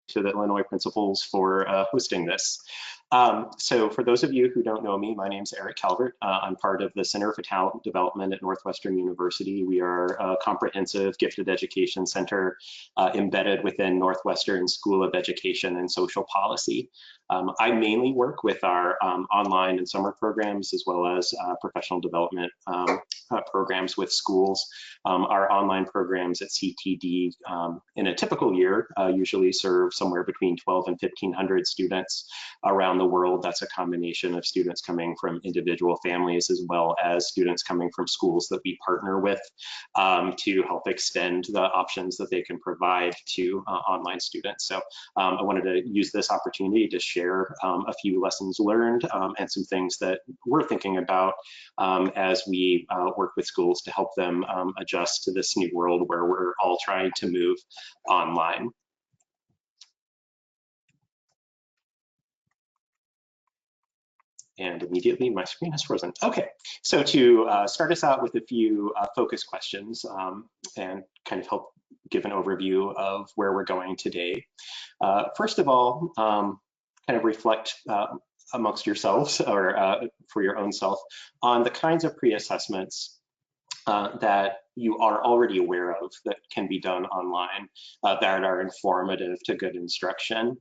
to the Illinois principals for hosting this. So for those of you who don't know me, my name's Eric Calvert. I'm part of the Center for Talent Development at Northwestern University. We are a comprehensive gifted education center embedded within Northwestern School of Education and Social Policy. I mainly work with our online and summer programs, as well as professional development programs with schools. Our online programs at CTD in a typical year usually serve somewhere between 12 and 1,500 students around the world. That's a combination of students coming from individual families, as well as students coming from schools that we partner with to help extend the options that they can provide to online students. So I wanted to use this opportunity to share a few lessons learned and some things that we're thinking about as we work with schools to help them adjust to this new world where we're all trying to move online. And immediately my screen has frozen. Okay, so to start us out with a few focus questions and kind of help give an overview of where we're going today. First of all, kind of reflect amongst yourselves or for your own self on the kinds of pre-assessments that you are already aware of that can be done online that are informative to good instruction.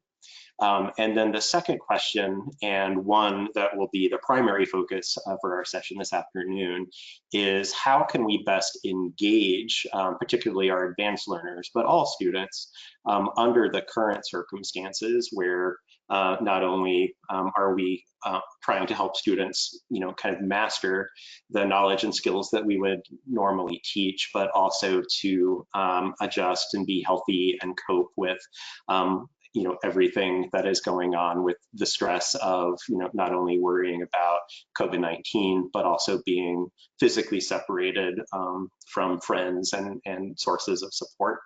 And then the second question, and one that will be the primary focus for our session this afternoon, is how can we best engage, particularly our advanced learners, but all students, under the current circumstances where not only are we trying to help students, kind of master the knowledge and skills that we would normally teach, but also to adjust and be healthy and cope with everything that is going on with the stress of, not only worrying about COVID-19, but also being physically separated from friends and sources of support.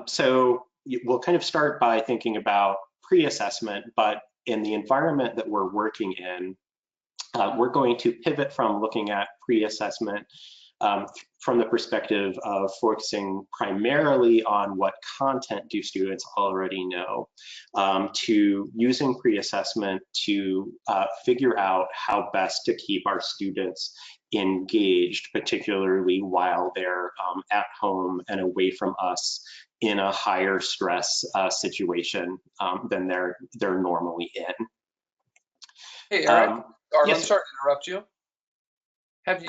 So we'll kind of start by thinking about pre-assessment, but in the environment that we're working in, we're going to pivot from looking at pre-assessment from the perspective of focusing primarily on what content do students already know, to using pre-assessment to figure out how best to keep our students engaged, particularly while they're at home and away from us in a higher stress situation than they're normally in. Hey, Eric, yes, I'm sorry to interrupt you. Have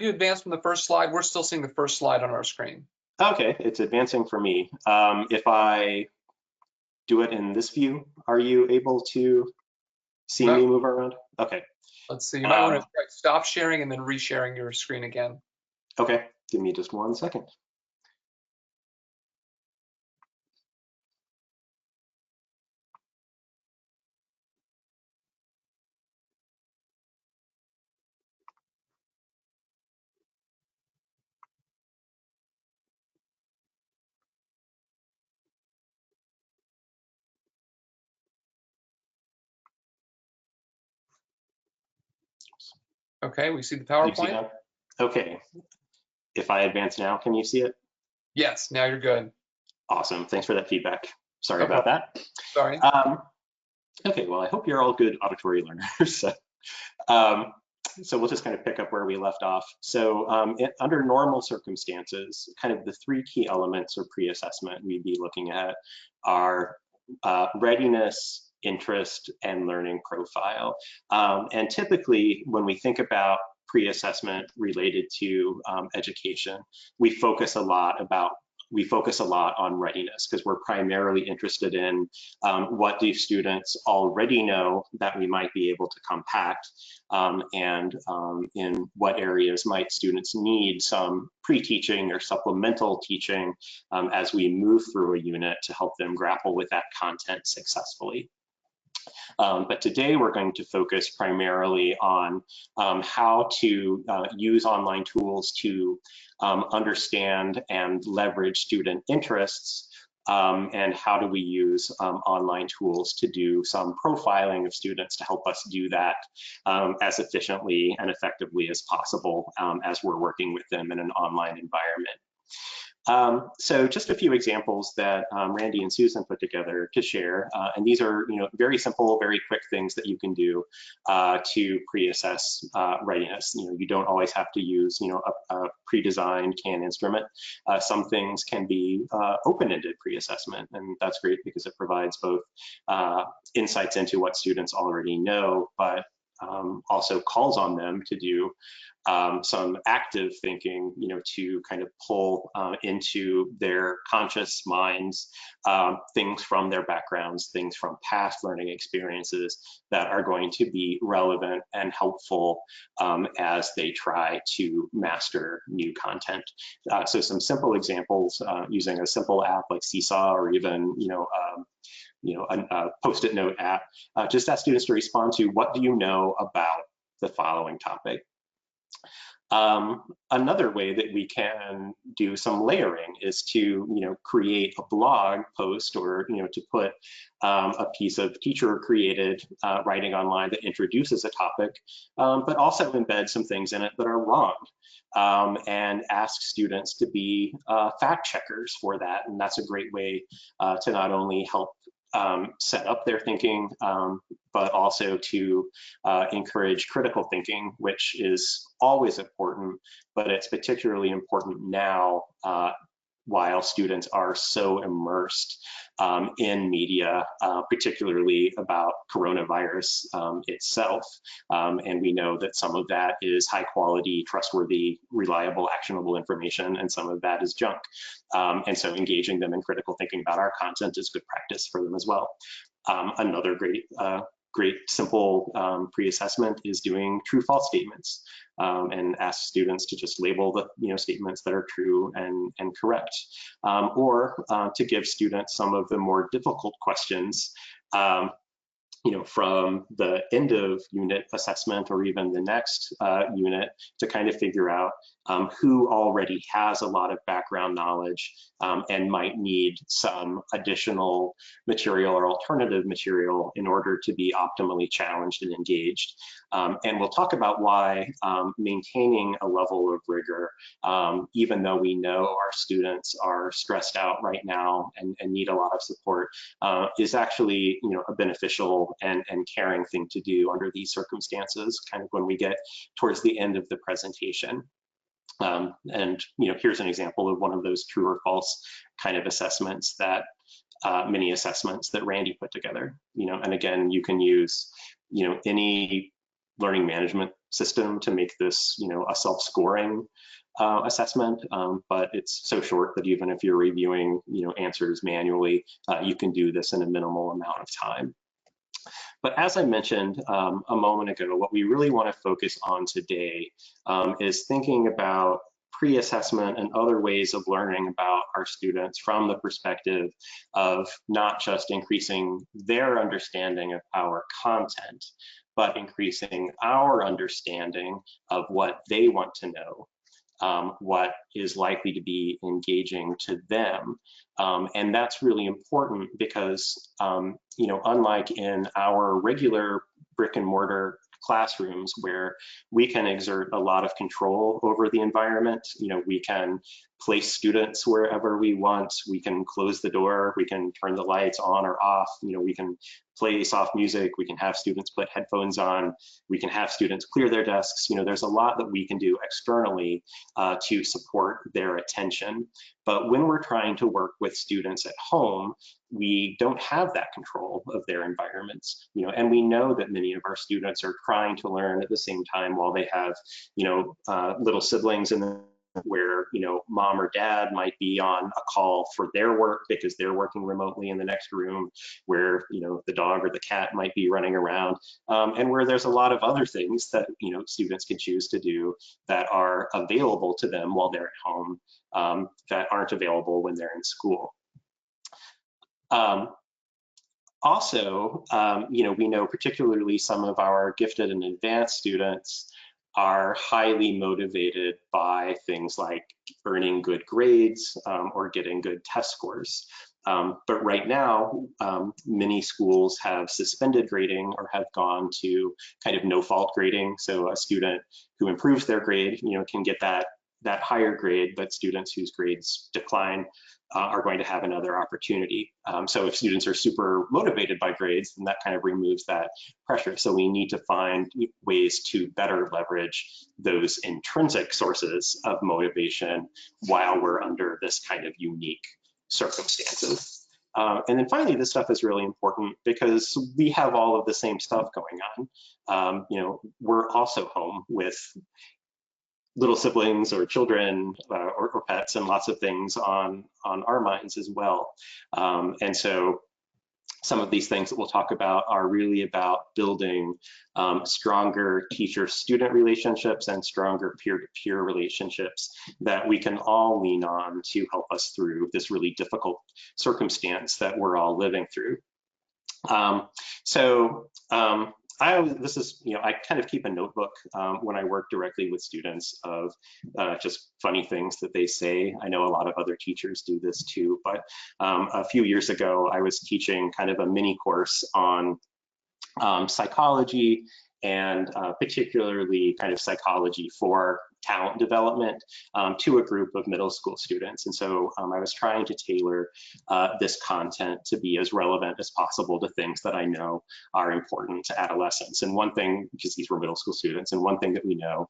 you advanced from the first slide? We're still seeing the first slide on our screen. Okay, it's advancing for me. If I do it in this view, are you able to see me move around? Okay. Let's see. You might want to stop sharing and then resharing your screen again. Okay, give me just 1 second. Okay, we see the PowerPoint. Okay, if I advance now, can you see it? Yes, now you're good. Awesome, thanks for that feedback. Sorry about that. Sorry. Okay, well, I hope you're all good auditory learners. So we'll just kind of pick up where we left off. So under normal circumstances, kind of the three key elements of pre-assessment we'd be looking at are readiness, interest, and learning profile. And typically, when we think about pre-assessment related to education, we focus a lot on readiness because we're primarily interested in what do students already know that we might be able to compact, and in what areas might students need some pre-teaching or supplemental teaching as we move through a unit to help them grapple with that content successfully. But today we're going to focus primarily on how to use online tools to understand and leverage student interests, and how do we use online tools to do some profiling of students to help us do that as efficiently and effectively as possible as we're working with them in an online environment. So just a few examples that Randy and Susan put together to share, and these are very simple, very quick things that you can do to pre-assess readiness. You don't always have to use a pre-designed CAN instrument. Some things can be open-ended pre-assessment, and that's great because it provides both insights into what students already know, but also calls on them to do some active thinking, to kind of pull into their conscious minds things from their backgrounds, things from past learning experiences that are going to be relevant and helpful as they try to master new content. So some simple examples using a simple app like Seesaw, or even a Post-it note app. Just ask students to respond to, what do you know about the following topic? Another way that we can do some layering is to create a blog post, or to put a piece of teacher created writing online that introduces a topic, but also embed some things in it that are wrong, and ask students to be fact checkers for that. And that's a great way to not only help set up their thinking, but also to encourage critical thinking, which is always important, but it's particularly important now while students are so immersed in media, particularly about coronavirus itself. And we know that some of that is high quality, trustworthy, reliable, actionable information, and some of that is junk. And so engaging them in critical thinking about our content is good practice for them as well. Another great simple pre-assessment is doing true-false statements, and ask students to just label the statements that are true and correct, or to give students some of the more difficult questions from the end of unit assessment, or even the next unit, to kind of figure out who already has a lot of background knowledge and might need some additional material or alternative material in order to be optimally challenged and engaged. And we'll talk about why maintaining a level of rigor, even though we know our students are stressed out right now and need a lot of support, is actually a beneficial and caring thing to do under these circumstances, kind of when we get towards the end of the presentation. And here's an example of one of those true or false kind of assessments, that mini assessments that Randy put together. And again, you can use any learning management system to make this a self-scoring assessment, but it's so short that even if you're reviewing answers manually, you can do this in a minimal amount of time. But as I mentioned a moment ago, what we really want to focus on today is thinking about pre-assessment and other ways of learning about our students from the perspective of not just increasing their understanding of our content, but increasing our understanding of what they want to know, what is likely to be engaging to them. And that's really important because, unlike in our regular brick and mortar classrooms where we can exert a lot of control over the environment, we can place students wherever we want, we can close the door, we can turn the lights on or off, we can play soft music, we can have students put headphones on, we can have students clear their desks. There's a lot that we can do externally to support their attention. But when we're trying to work with students at home, we don't have that control of their environments, and we know that many of our students are trying to learn at the same time while they have, little siblings in the where mom or dad might be on a call for their work because they're working remotely in the next room, where the dog or the cat might be running around, and where there's a lot of other things that students can choose to do that are available to them while they're at home, that aren't available when they're in school. Also, we know particularly some of our gifted and advanced students are highly motivated by things like earning good grades or getting good test scores. But right now, many schools have suspended grading or have gone to kind of no fault grading. So a student who improves their grade, can get that that higher grade, but students whose grades decline are going to have another opportunity. So if students are super motivated by grades, then that kind of removes that pressure. So we need to find ways to better leverage those intrinsic sources of motivation while we're under this kind of unique circumstances. And then finally, this stuff is really important because we have all of the same stuff going on. We're also home with little siblings or children or pets and lots of things on our minds as well. And so some of these things that we'll talk about are really about building stronger teacher-student relationships and stronger peer-to-peer relationships that we can all lean on to help us through this really difficult circumstance that we're all living through. I kind of keep a notebook when I work directly with students of just funny things that they say. I know a lot of other teachers do this too, but a few years ago, I was teaching kind of a mini course on psychology and particularly kind of psychology for talent development to a group of middle school students. And so I was trying to tailor this content to be as relevant as possible to things that I know are important to adolescents. And one thing, because these were middle school students, and one thing that we know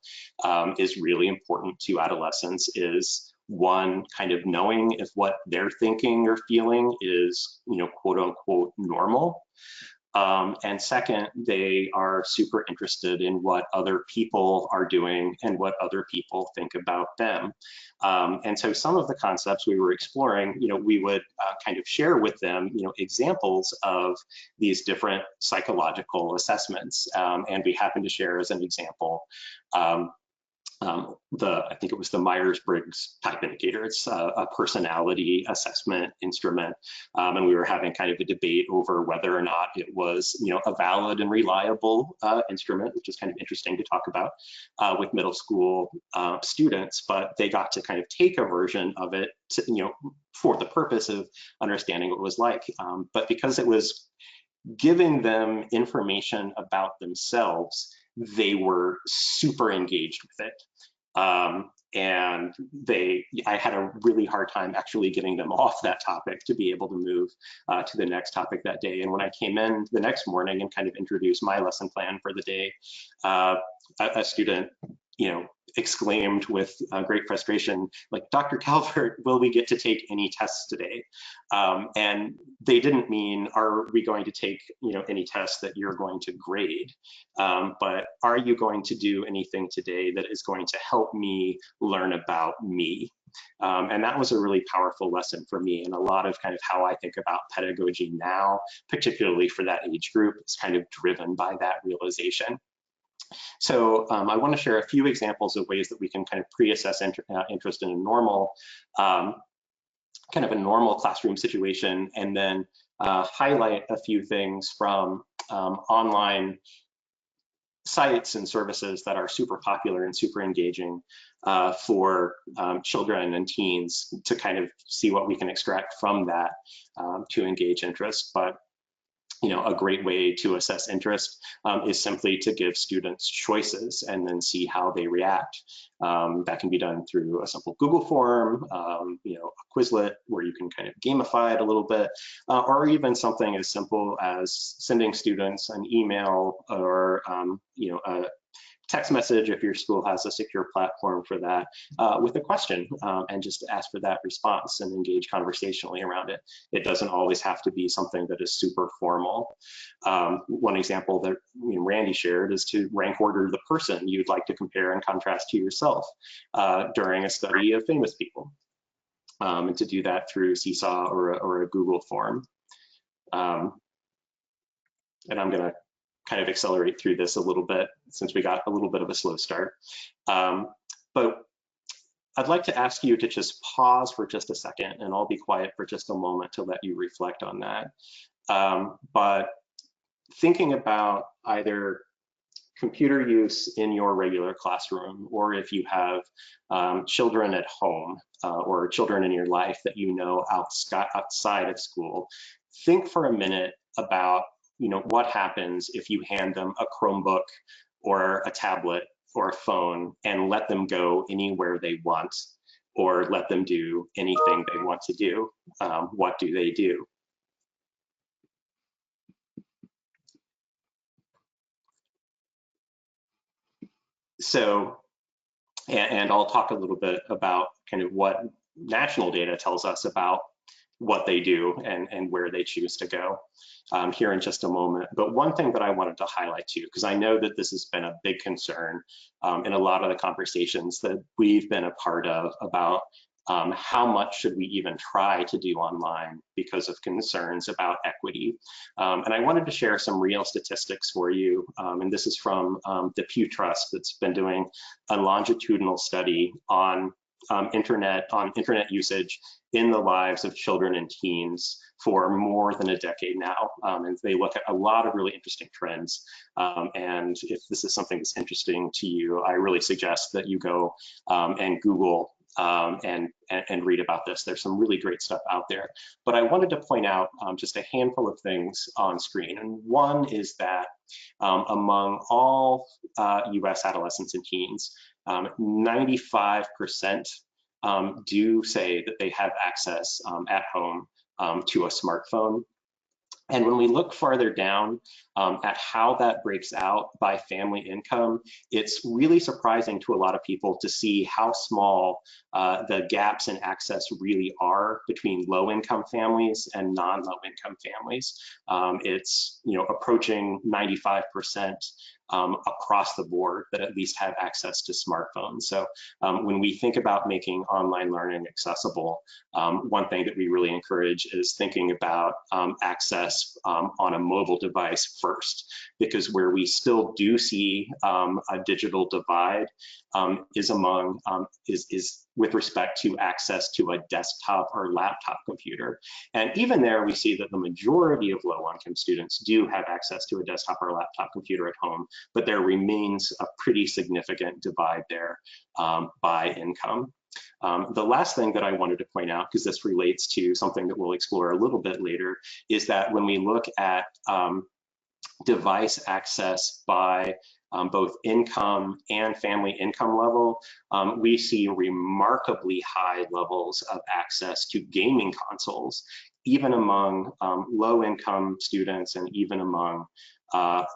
is really important to adolescents is one, kind of knowing if what they're thinking or feeling is, quote unquote, normal. And second, they are super interested in what other people are doing and what other people think about them. And so some of the concepts we were exploring, we would kind of share with them, examples of these different psychological assessments. And we happened to share as an example I think it was the Myers-Briggs Type Indicator. It's a personality assessment instrument. And we were having kind of a debate over whether or not it was, a valid and reliable instrument, which is kind of interesting to talk about with middle school students, but they got to kind of take a version of it to, for the purpose of understanding what it was like. But because it was giving them information about themselves, they were super engaged with it. And I had a really hard time actually getting them off that topic to be able to move to the next topic that day. And when I came in the next morning and kind of introduced my lesson plan for the day, a student, exclaimed with great frustration, like, Dr. Calvert, will we get to take any tests today? And they didn't mean, are we going to take, any tests that you're going to grade? But are you going to do anything today that is going to help me learn about me? And that was a really powerful lesson for me, and a lot of kind of how I think about pedagogy now, particularly for that age group, is kind of driven by that realization. So I want to share a few examples of ways that we can kind of pre-assess interest in a normal, kind of a normal classroom situation, and then highlight a few things from online sites and services that are super popular and super engaging for children and teens to kind of see what we can extract from that to engage interest. But a great way to assess interest is simply to give students choices and then see how they react. That can be done through a simple Google form, a Quizlet where you can kind of gamify it a little bit, or even something as simple as sending students an email or a text message if your school has a secure platform for that with a question and just ask for that response and engage conversationally around it. It doesn't always have to be something that is super formal. One example that Randy shared is to rank order the person you'd like to compare and contrast to yourself during a study of famous people, and to do that through Seesaw or a Google form. And I'm gonna kind of accelerate through this a little bit since we got a little bit of a slow start. But I'd like to ask you to just pause for just a second, and I'll be quiet for just a moment to let you reflect on that. But thinking about either computer use in your regular classroom, or if you have children at home or children in your life that outside of school, think for a minute about what happens if you hand them a Chromebook or a tablet or a phone and let them go anywhere they want, or let them do anything they want to do, what do they do? So, and I'll talk a little bit about kind of what national data tells us about what they do and where they choose to go here in just a moment. But one thing that I wanted to highlight too, because I know that this has been a big concern in a lot of the conversations that we've been a part of about how much should we even try to do online because of concerns about equity. And I wanted to share some real statistics for you. And this is from the Pew Trust that's been doing a longitudinal study on internet usage in the lives of children and teens for more than a decade now. And they look at a lot of really interesting trends. And if this is something that's interesting to you, I really suggest that you go and Google and read about this. There's some really great stuff out there. But I wanted to point out just a handful of things on screen. And one is that among all US adolescents and teens, 95% do say that they have access at home to a smartphone. And when we look farther down at how that breaks out by family income, it's really surprising to a lot of people to see how small the gaps in access really are between low-income families and non-low-income families. It's approaching 95% across the board that at least have access to smartphones. So when we think about making online learning accessible, one thing that we really encourage is thinking about access on a mobile device first, because where we still do see a digital divide is with respect to access to a desktop or laptop computer. And even there, we see that the majority of low-income students do have access to a desktop or laptop computer at home, but there remains a pretty significant divide there by income. The last thing that I wanted to point out, because this relates to something that we'll explore a little bit later, is that when we look at device access by both income and family income level, we see remarkably high levels of access to gaming consoles, even among low-income students and even among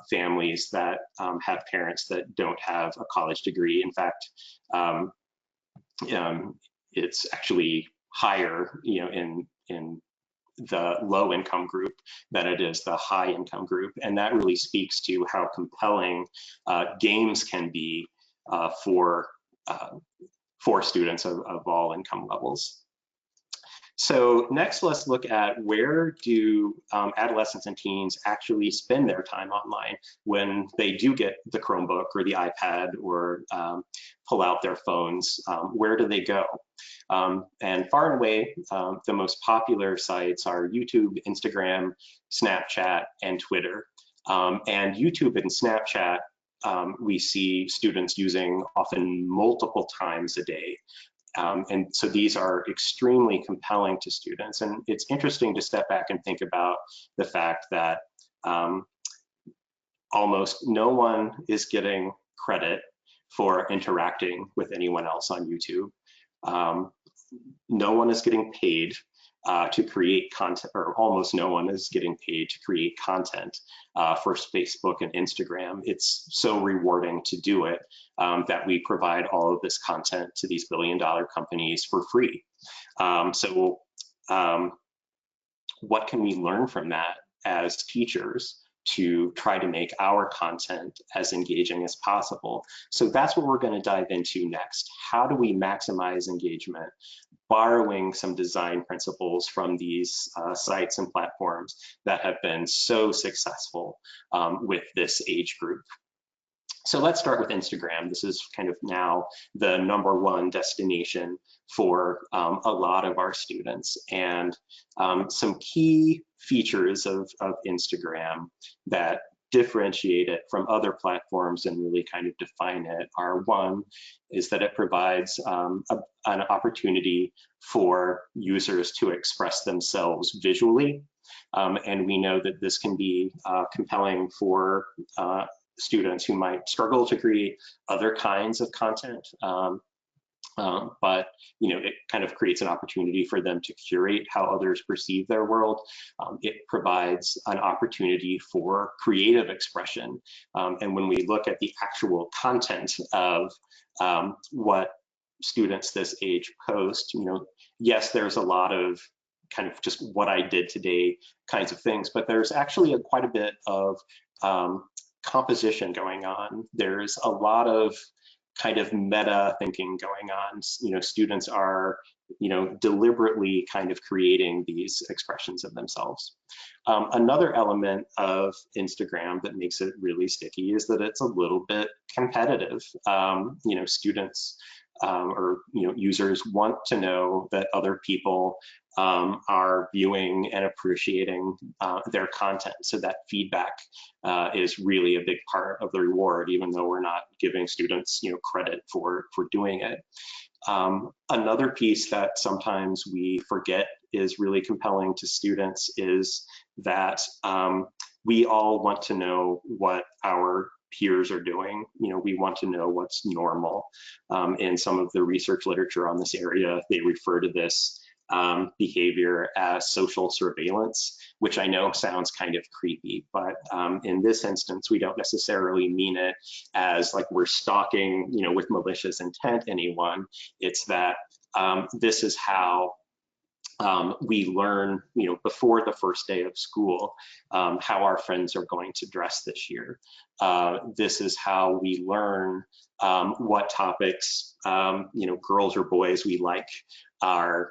families that have parents that don't have a college degree. In fact, it's actually higher, in the low income group than it is the high income group. And that really speaks to how compelling games can be for students of all income levels. So next, let's look at where do adolescents and teens actually spend their time online when they do get the Chromebook or the iPad or pull out their phones. Where do they go? And far and away, the most popular sites are YouTube, Instagram, Snapchat, and Twitter. And YouTube and Snapchat, we see students using often multiple times a day. And so these are extremely compelling to students. And it's interesting to step back and think about the fact that almost no one is getting credit for interacting with anyone else on YouTube. No one is getting paid to create content, or almost no one is getting paid to create content for Facebook and Instagram. It's so rewarding to do it that we provide all of this content to these billion-dollar companies for free. So what can we learn from that as teachers to try to make our content as engaging as possible? So that's what we're going to dive into next. How do we maximize engagement, borrowing some design principles from these sites and platforms that have been so successful with this age group? So let's start with Instagram. This is kind of now the #1 destination for a lot of our students. And some key features of Instagram that differentiate it from other platforms and really kind of define it are: one is that it provides an opportunity for users to express themselves visually. And we know that this can be compelling for students who might struggle to create other kinds of content. But it kind of creates an opportunity for them to curate how others perceive their world. It provides an opportunity for creative expression. And when we look at the actual content of what students this age post, yes, there's a lot of kind of just what I did today kinds of things, but there's actually quite a bit of composition going on. There's a lot of kind of meta thinking going on. Students are, deliberately kind of creating these expressions of themselves. Another element of Instagram that makes it really sticky is that it's a little bit competitive. Students or users want to know that other people are viewing and appreciating their content. So that feedback is really a big part of the reward, even though we're not giving students credit for doing it. Another piece that sometimes we forget is really compelling to students is that we all want to know what our peers are doing. We want to know what's normal. In some of the research literature on this area, they refer to this behavior as social surveillance, which I know sounds kind of creepy, but in this instance, we don't necessarily mean it as like we're stalking, with malicious intent anyone. It's that this is how we learn, before the first day of school, how our friends are going to dress this year. This is how we learn what topics, girls or boys we like are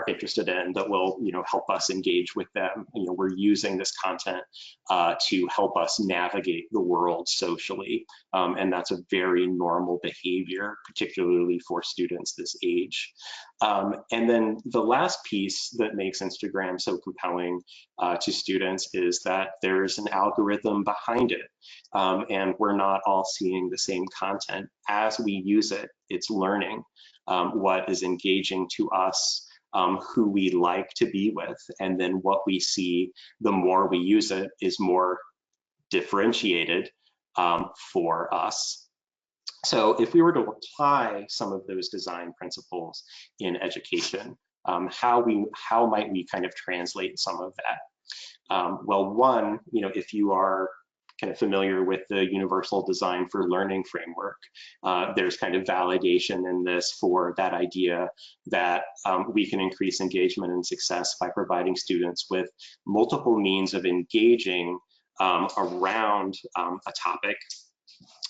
interested in that will, help us engage with them. We're using this content to help us navigate the world socially, and that's a very normal behavior, particularly for students this age. And then the last piece that makes Instagram so compelling to students is that there's an algorithm behind it, and we're not all seeing the same content. As we use it, it's learning what is engaging to us, who we like to be with, and then what we see, the more we use it, is more differentiated for us. So if we were to apply some of those design principles in education, how might we kind of translate some of that? Well, one, if you are kind of familiar with the Universal Design for Learning framework, there's kind of validation in this for that idea that we can increase engagement and success by providing students with multiple means of engaging around a topic.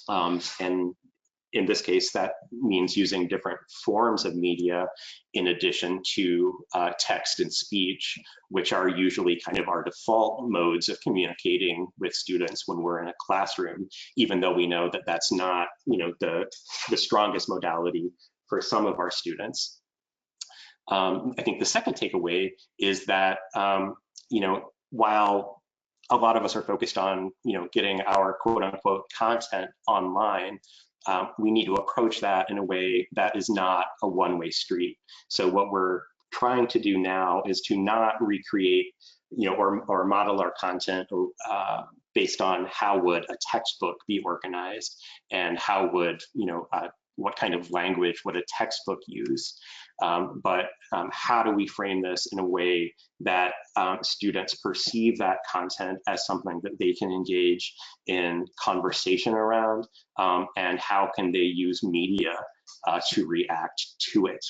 And in this case, that means using different forms of media in addition to text and speech, which are usually kind of our default modes of communicating with students when we're in a classroom, even though we know that that's not, the strongest modality for some of our students. I think the second takeaway is that, while a lot of us are focused on, getting our quote unquote content online, we need to approach that in a way that is not a one-way street. So what we're trying to do now is to not recreate, or model our content based on how would a textbook be organized and how would, what kind of language would a textbook use. But how do we frame this in a way that students perceive that content as something that they can engage in conversation around, and how can they use media to react to it?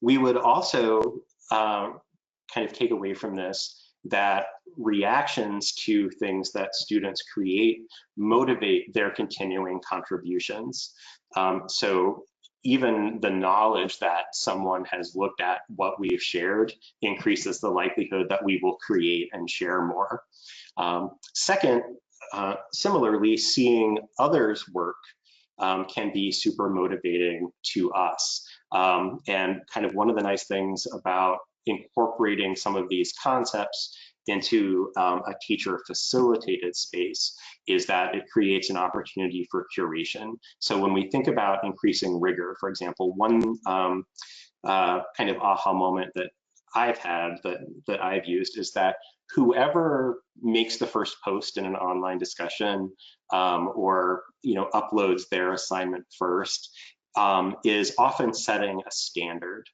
We would also kind of take away from this that reactions to things that students create motivate their continuing contributions. So even the knowledge that someone has looked at what we've shared increases the likelihood that we will create and share more. Second, similarly, seeing others' work can be super motivating to us. And kind of one of the nice things about incorporating some of these concepts into a teacher facilitated space is that it creates an opportunity for curation. So when we think about increasing rigor, for example, one kind of aha moment that I've had that I've used is that whoever makes the first post in an online discussion, or uploads their assignment first, is often setting a standard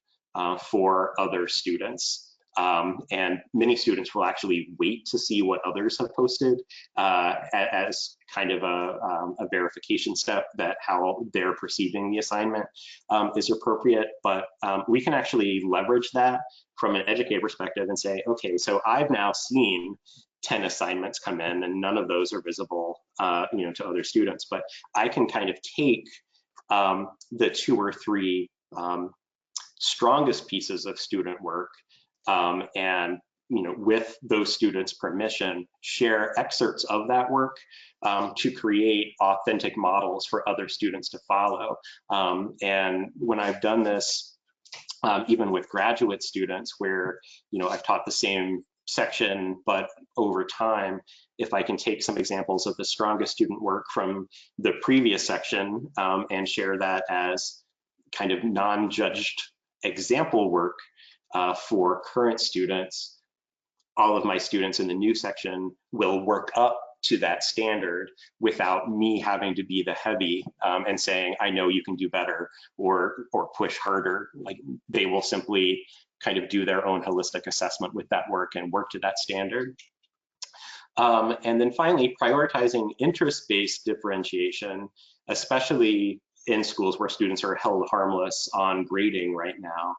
for other students. And many students will actually wait to see what others have posted as kind of a verification step that how they're perceiving the assignment is appropriate. But we can actually leverage that from an educator perspective and say, okay, so I've now seen 10 assignments come in and none of those are visible to other students, but I can kind of take the 2 or 3 strongest pieces of student work and with those students' permission, share excerpts of that work to create authentic models for other students to follow. And when I've done this, even with graduate students where I've taught the same section, but over time, if I can take some examples of the strongest student work from the previous section and share that as kind of non-judged example work for current students, all of my students in the new section will work up to that standard without me having to be the heavy and saying, I know you can do better or push harder. Like they will simply kind of do their own holistic assessment with that work and work to that standard. And then finally, prioritizing interest-based differentiation, especially in schools where students are held harmless on grading right now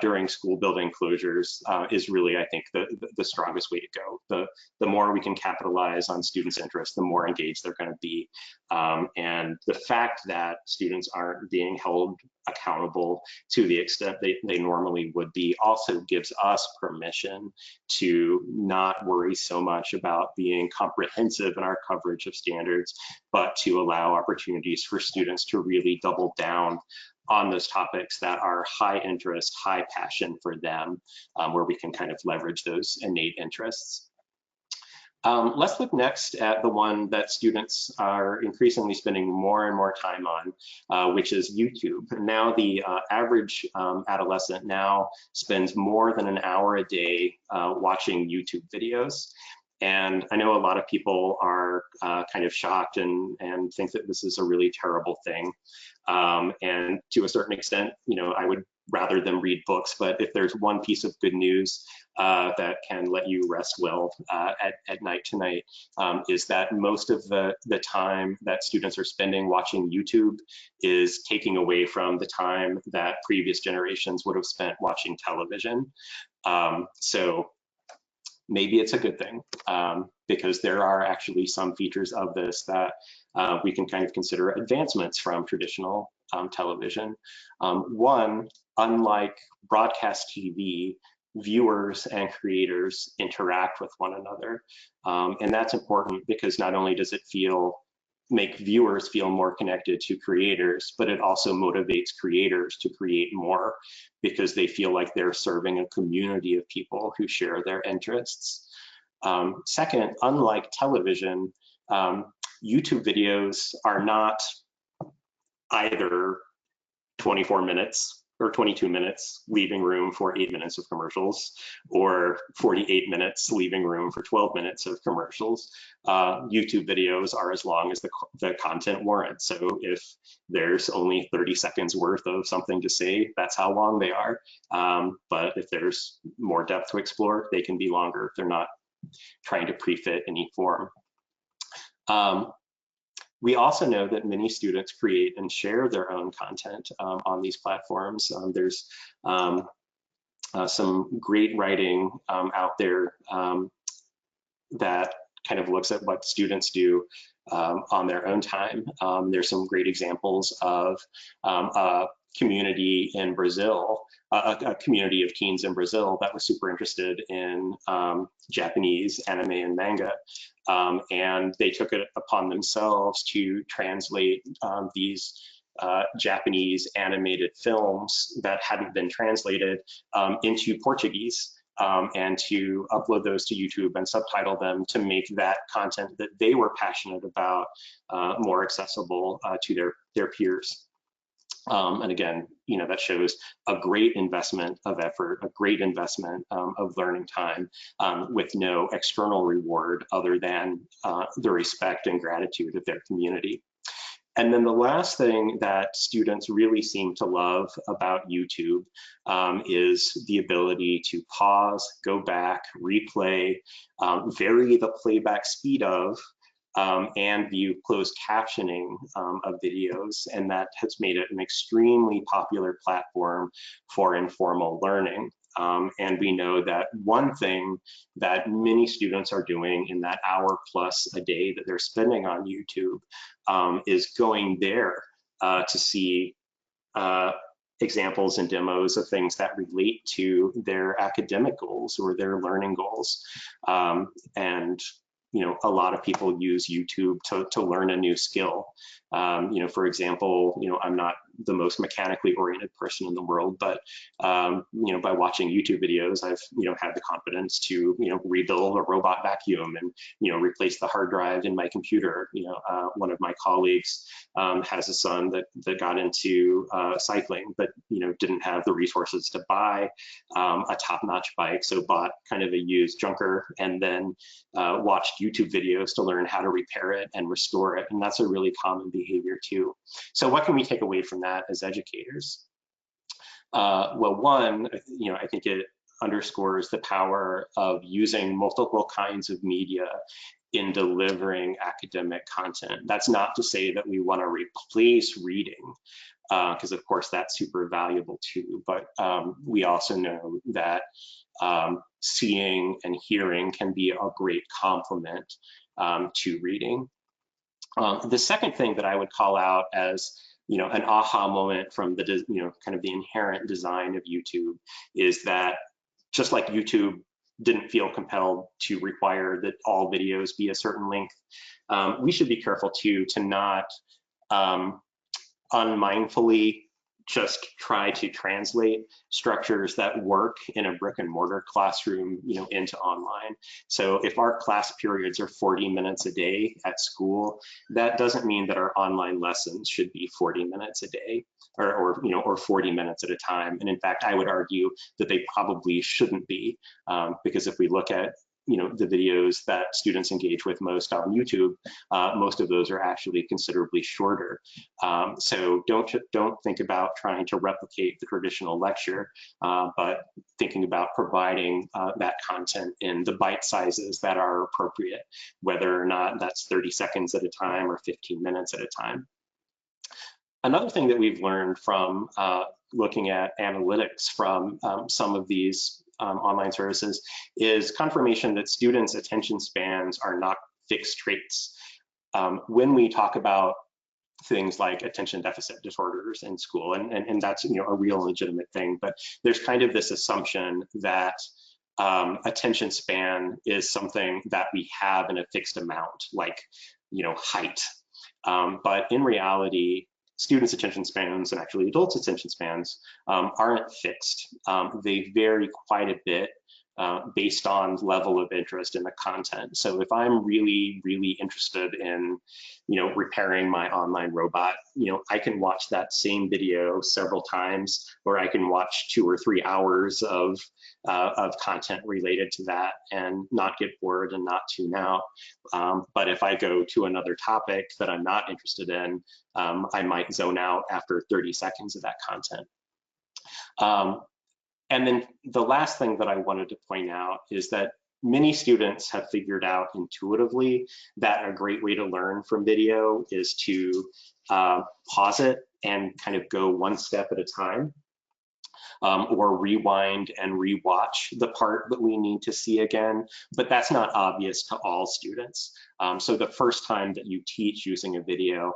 during school building closures is really, I think, the strongest way to go. The more we can capitalize on students' interest, the more engaged they're going to be. And the fact that students aren't being held accountable to the extent they normally would be also gives us permission to not worry so much about being comprehensive in our coverage of standards, but to allow opportunities for students to really double down on those topics that are high interest, high passion for them, where we can kind of leverage those innate interests. Let's look next at the one that students are increasingly spending more and more time on, which is YouTube. Now the average adolescent now spends more than an hour a day watching YouTube videos. And I know a lot of people are kind of shocked and think that this is a really terrible thing. And to a certain extent, I would rather them read books, but if there's one piece of good news that can let you rest well at night tonight, is that most of the time that students are spending watching YouTube is taking away from the time that previous generations would have spent watching television. So maybe it's a good thing because there are actually some features of this that we can kind of consider advancements from traditional television. One, unlike broadcast TV, viewers and creators interact with one another. And that's important because not only does it make viewers feel more connected to creators, but it also motivates creators to create more because they feel like they're serving a community of people who share their interests. Second, unlike television, YouTube videos are not either 24 minutes or 22 minutes, leaving room for 8 minutes of commercials, or 48 minutes, leaving room for 12 minutes of commercials. YouTube videos are as long as the content warrants. So if there's only 30 seconds worth of something to say, that's how long they are. But if there's more depth to explore, they can be longer if they're not trying to pre-fit any form. We also know that many students create and share their own content on these platforms. There's some great writing out there that kind of looks at what students do on their own time. There's some great examples of a community in Brazil, a community of teens in Brazil that was super interested in Japanese anime and manga. And they took it upon themselves to translate these Japanese animated films that hadn't been translated into Portuguese and to upload those to YouTube and subtitle them to make that content that they were passionate about more accessible to their peers. And again, that shows a great investment of effort, a great investment of learning time with no external reward other than the respect and gratitude of their community. And then the last thing that students really seem to love about YouTube is the ability to pause, go back, replay, vary the playback speed of, and view closed captioning of videos. And that has made it an extremely popular platform for informal learning. And we know that one thing that many students are doing in that hour plus a day that they're spending on YouTube is going there to see examples and demos of things that relate to their academic goals or their learning goals. And a lot of people use YouTube to learn a new skill. For example, I'm not the most mechanically oriented person in the world, but by watching YouTube videos, I've had the confidence to rebuild a robot vacuum and replace the hard drive in my computer. One of my colleagues has a son that got into cycling, but didn't have the resources to buy a top-notch bike, so bought kind of a used junker and then watched YouTube videos to learn how to repair it and restore it. And that's a really common behavior too. So what can we take away from that as educators? Well, one, I think it underscores the power of using multiple kinds of media in delivering academic content. That's not to say that we want to replace reading, because of course that's super valuable too, but we also know that seeing and hearing can be a great complement to reading. The second thing that I would call out as an aha moment from the kind of the inherent design of YouTube is that just like YouTube didn't feel compelled to require that all videos be a certain length, we should be careful too to not unmindfully just try to translate structures that work in a brick and mortar classroom, into online. So if our class periods are 40 minutes a day at school, that doesn't mean that our online lessons should be 40 minutes a day or 40 minutes at a time. And in fact, I would argue that they probably shouldn't be, because if we look at the videos that students engage with most on YouTube, most of those are actually considerably shorter. So don't think about trying to replicate the traditional lecture, but thinking about providing that content in the bite sizes that are appropriate, whether or not that's 30 seconds at a time or 15 minutes at a time. Another thing that we've learned from looking at analytics from some of these online services is confirmation that students' attention spans are not fixed traits. When we talk about things like attention deficit disorders in school, and that's a real legitimate thing, but there's kind of this assumption that attention span is something that we have in a fixed amount, like height. But in reality, students' attention spans and actually adults' attention spans aren't fixed. They vary quite a bit based on level of interest in the content. So if I'm really, really interested in, repairing my online robot, I can watch that same video several times, or I can watch 2 or 3 hours of content related to that and not get bored and not tune out. But if I go to another topic that I'm not interested in, I might zone out after 30 seconds of that content. And then the last thing that I wanted to point out is that many students have figured out intuitively that a great way to learn from video is to pause it and kind of go one step at a time. Or rewind and rewatch the part that we need to see again, but that's not obvious to all students. So the first time that you teach using a video,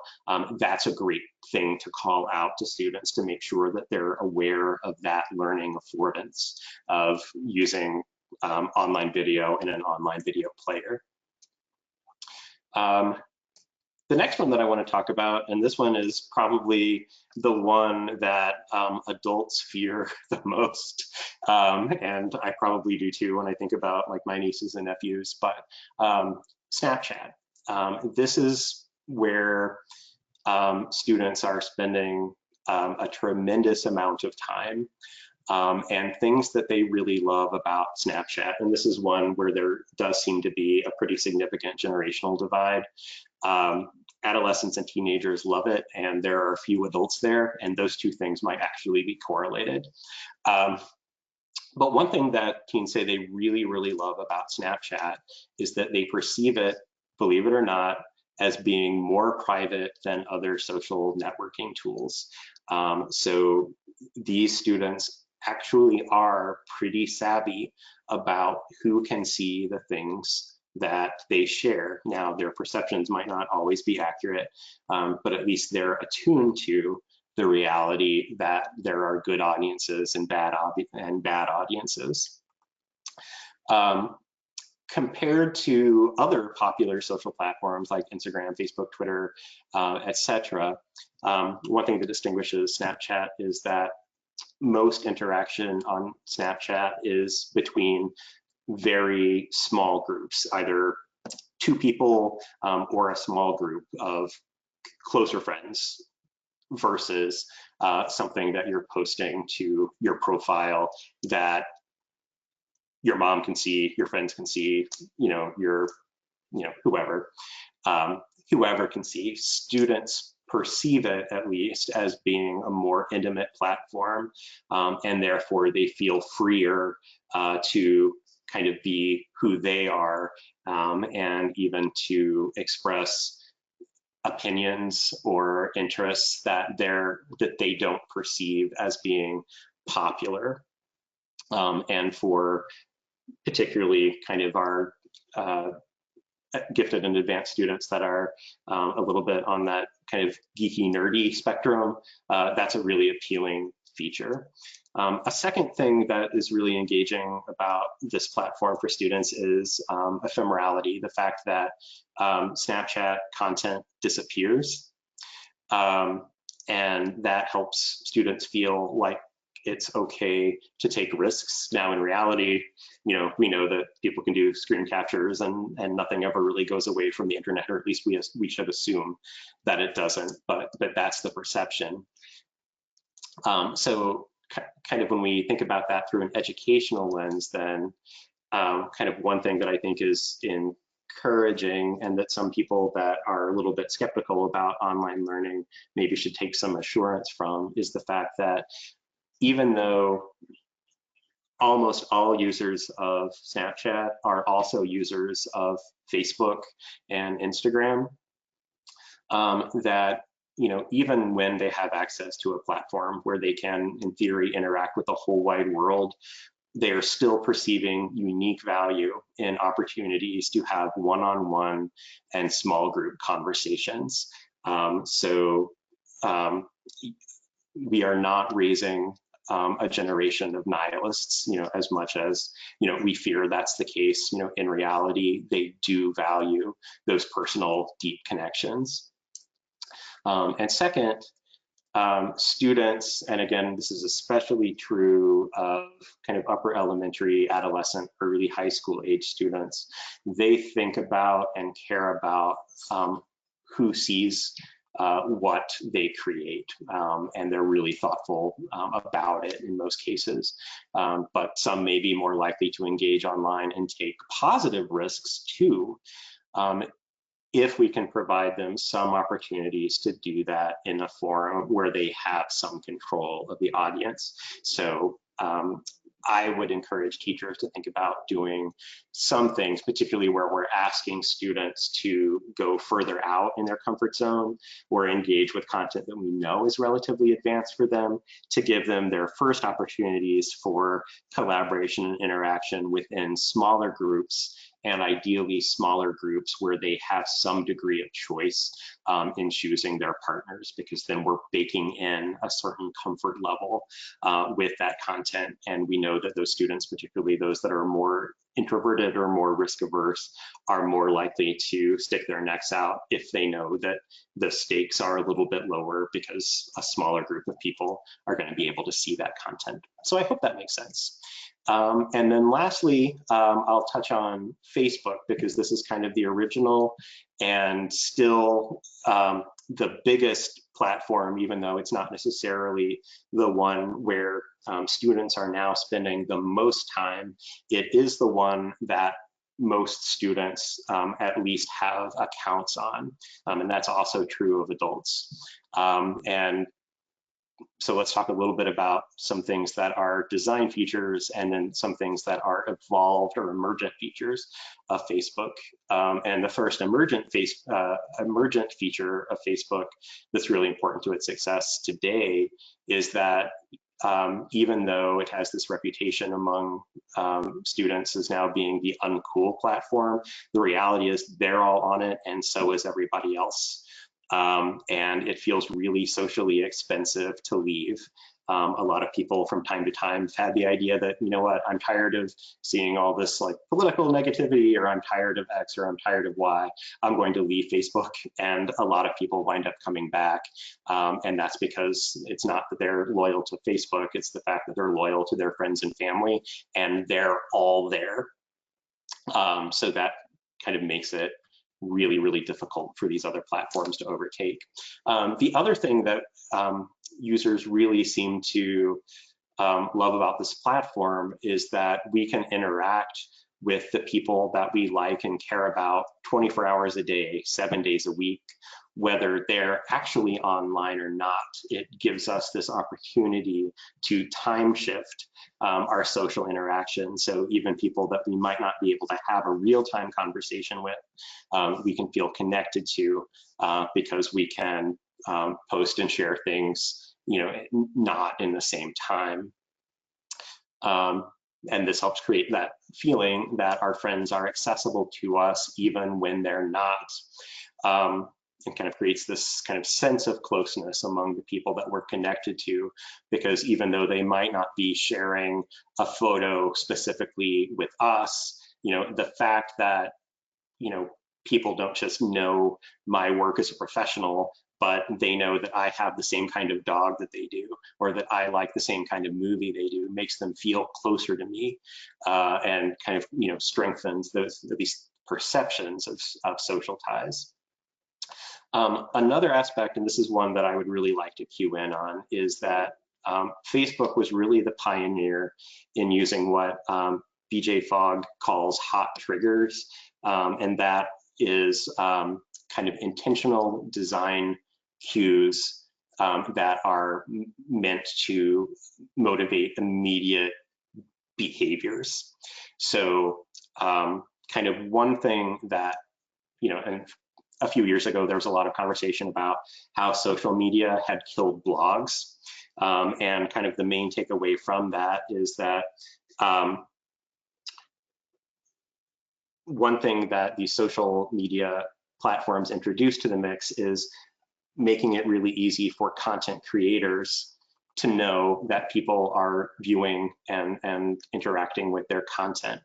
that's a great thing to call out to students to make sure that they're aware of that learning affordance of using online video in an online video player. The next one that I want to talk about, and this one is probably the one that adults fear the most, and I probably do too when I think about like my nieces and nephews, but Snapchat. This is where students are spending a tremendous amount of time, and things that they really love about Snapchat. And this is one where there does seem to be a pretty significant generational divide. Adolescents and teenagers love it, and there are a few adults there, and those two things might actually be correlated. But one thing that teens say they really, really love about Snapchat is that they perceive it, believe it or not, as being more private than other social networking tools. So these students actually are pretty savvy about who can see the things that they share. Now, their perceptions might not always be accurate, but at least they're attuned to the reality that there are good audiences and bad audiences. Compared to other popular social platforms like Instagram, Facebook, Twitter, etc., one thing that distinguishes Snapchat is that most interaction on Snapchat is between very small groups, either two people or a small group of closer friends, versus something that you're posting to your profile that your mom can see, your friends can see, whoever can see. Students perceive it, at least, as being a more intimate platform, and therefore they feel freer to kind of be who they are, and even to express opinions or interests that they don't perceive as being popular. And for particularly kind of our gifted and advanced students that are a little bit on that kind of geeky, nerdy spectrum, that's a really appealing feature. A second thing that is really engaging about this platform for students is ephemerality, the fact that Snapchat content disappears, and that helps students feel like it's okay to take risks. Now, in reality, we know that people can do screen captures and nothing ever really goes away from the internet, or at least we should assume that it doesn't, but that's the perception. So kind of when we think about that through an educational lens, then kind of one thing that I think is encouraging, and that some people that are a little bit skeptical about online learning maybe should take some assurance from, is the fact that even though almost all users of Snapchat are also users of Facebook and Instagram, that even when they have access to a platform where they can, in theory, interact with the whole wide world, they are still perceiving unique value in opportunities to have one-on-one and small group conversations. We are not raising a generation of nihilists, as much as, we fear that's the case. In reality, they do value those personal, deep connections. And second, students, and again, this is especially true of kind of upper elementary, adolescent, early high school age students, they think about and care about who sees what they create, and they're really thoughtful about it in most cases. But some may be more likely to engage online and take positive risks too, if we can provide them some opportunities to do that in a forum where they have some control of the audience. So I would encourage teachers to think about doing some things, particularly where we're asking students to go further out in their comfort zone or engage with content that we know is relatively advanced for them, to give them their first opportunities for collaboration and interaction within smaller groups, and ideally smaller groups where they have some degree of choice in choosing their partners, because then we're baking in a certain comfort level with that content. And we know that those students, particularly those that are more introverted or more risk averse, are more likely to stick their necks out if they know that the stakes are a little bit lower, because a smaller group of people are going to be able to see that content. So I hope that makes sense. And then lastly, I'll touch on Facebook, because this is kind of the original and still the biggest platform, even though it's not necessarily the one where students are now spending the most time, it is the one that most students at least have accounts on. And that's also true of adults. And so let's talk a little bit about some things that are design features and then some things that are evolved or emergent features of Facebook. And the first emergent feature of Facebook that's really important to its success today is that even though it has this reputation among students as now being the uncool platform, the reality is they're all on it and so is everybody else. And it feels really socially expensive to leave. A lot of people from time to time have had the idea that, you know what, I'm tired of seeing all this like political negativity, or I'm tired of X, or I'm tired of Y. I'm going to leave Facebook. And a lot of people wind up coming back. And that's because it's not that they're loyal to Facebook, it's the fact that they're loyal to their friends and family, and they're all there. So that kind of makes it really, really difficult for these other platforms to overtake. The other thing that users really seem to love about this platform is that we can interact with the people that we like and care about 24 hours a day, 7 days a week, whether they're actually online or not. It gives us this opportunity to time shift our social interaction. So even people that we might not be able to have a real-time conversation with, we can feel connected to because we can post and share things, you know, not in the same time. And this helps create that feeling that our friends are accessible to us even when they're not. And kind of creates this kind of sense of closeness among the people that we're connected to, because even though they might not be sharing a photo specifically with us, you know, the fact that, you know, people don't just know my work as a professional, but they know that I have the same kind of dog that they do, or that I like the same kind of movie they do, makes them feel closer to me, and kind of, you know, strengthens these perceptions of social ties. Another aspect, and this is one that I would really like to cue in on, is that Facebook was really the pioneer in using what BJ Fogg calls hot triggers, and that is kind of intentional design cues that are meant to motivate immediate behaviors. So kind of one thing that, you know, and a few years ago, there was a lot of conversation about how social media had killed blogs. And kind of the main takeaway from that is that one thing that these social media platforms introduced to the mix is making it really easy for content creators to know that people are viewing and interacting with their content.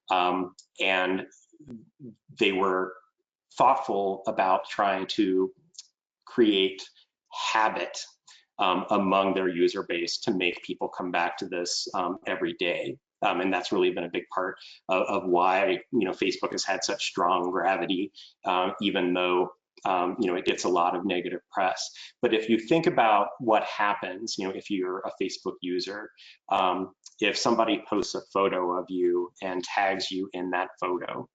And they were thoughtful about trying to create habit among their user base to make people come back to this every day. And that's really been a big part of why, you know, Facebook has had such strong gravity, even though you know, it gets a lot of negative press. But if you think about what happens, you know, if you're a Facebook user, if somebody posts a photo of you and tags you in that photo,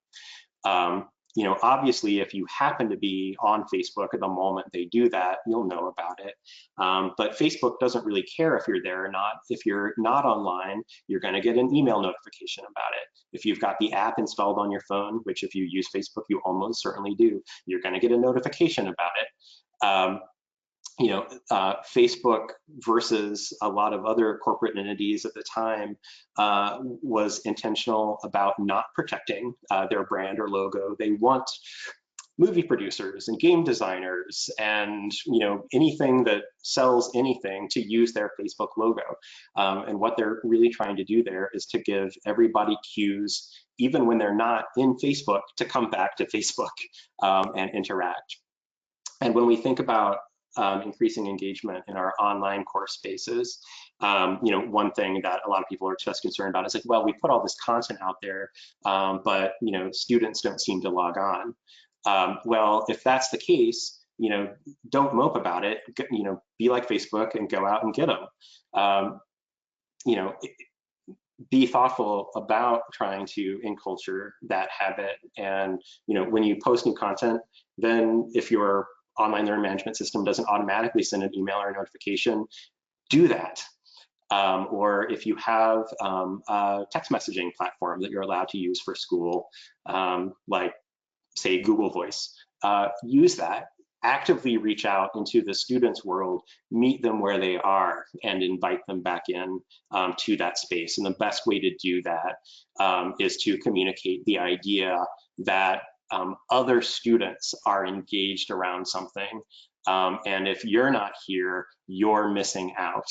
you know, obviously, if you happen to be on Facebook at the moment they do that, you'll know about it. But Facebook doesn't really care if you're there or not. If you're not online, you're going to get an email notification about it. If you've got the app installed on your phone, which if you use Facebook, you almost certainly do, you're going to get a notification about it. You know, Facebook versus a lot of other corporate entities at the time was intentional about not protecting their brand or logo. They want movie producers and game designers and, you know, anything that sells anything to use their Facebook logo. And what they're really trying to do there is to give everybody cues, even when they're not in Facebook, to come back to Facebook and interact. And when we think about increasing engagement in our online course spaces, you know, one thing that a lot of people are just concerned about is like, well, we put all this content out there, but, you know, students don't seem to log on. Well, if that's the case, don't mope about it. Be like Facebook and go out and get them. You know, be thoughtful about trying to enculture that habit. And when you post new content, then if your online learning management system doesn't automatically send an email or a notification, do that. Or if you have a text messaging platform that you're allowed to use for school, like say Google Voice, use that. Actively reach out into the students' world, meet them where they are, and invite them back in to that space. And the best way to do that is to communicate the idea that other students are engaged around something. And if you're not here, you're missing out.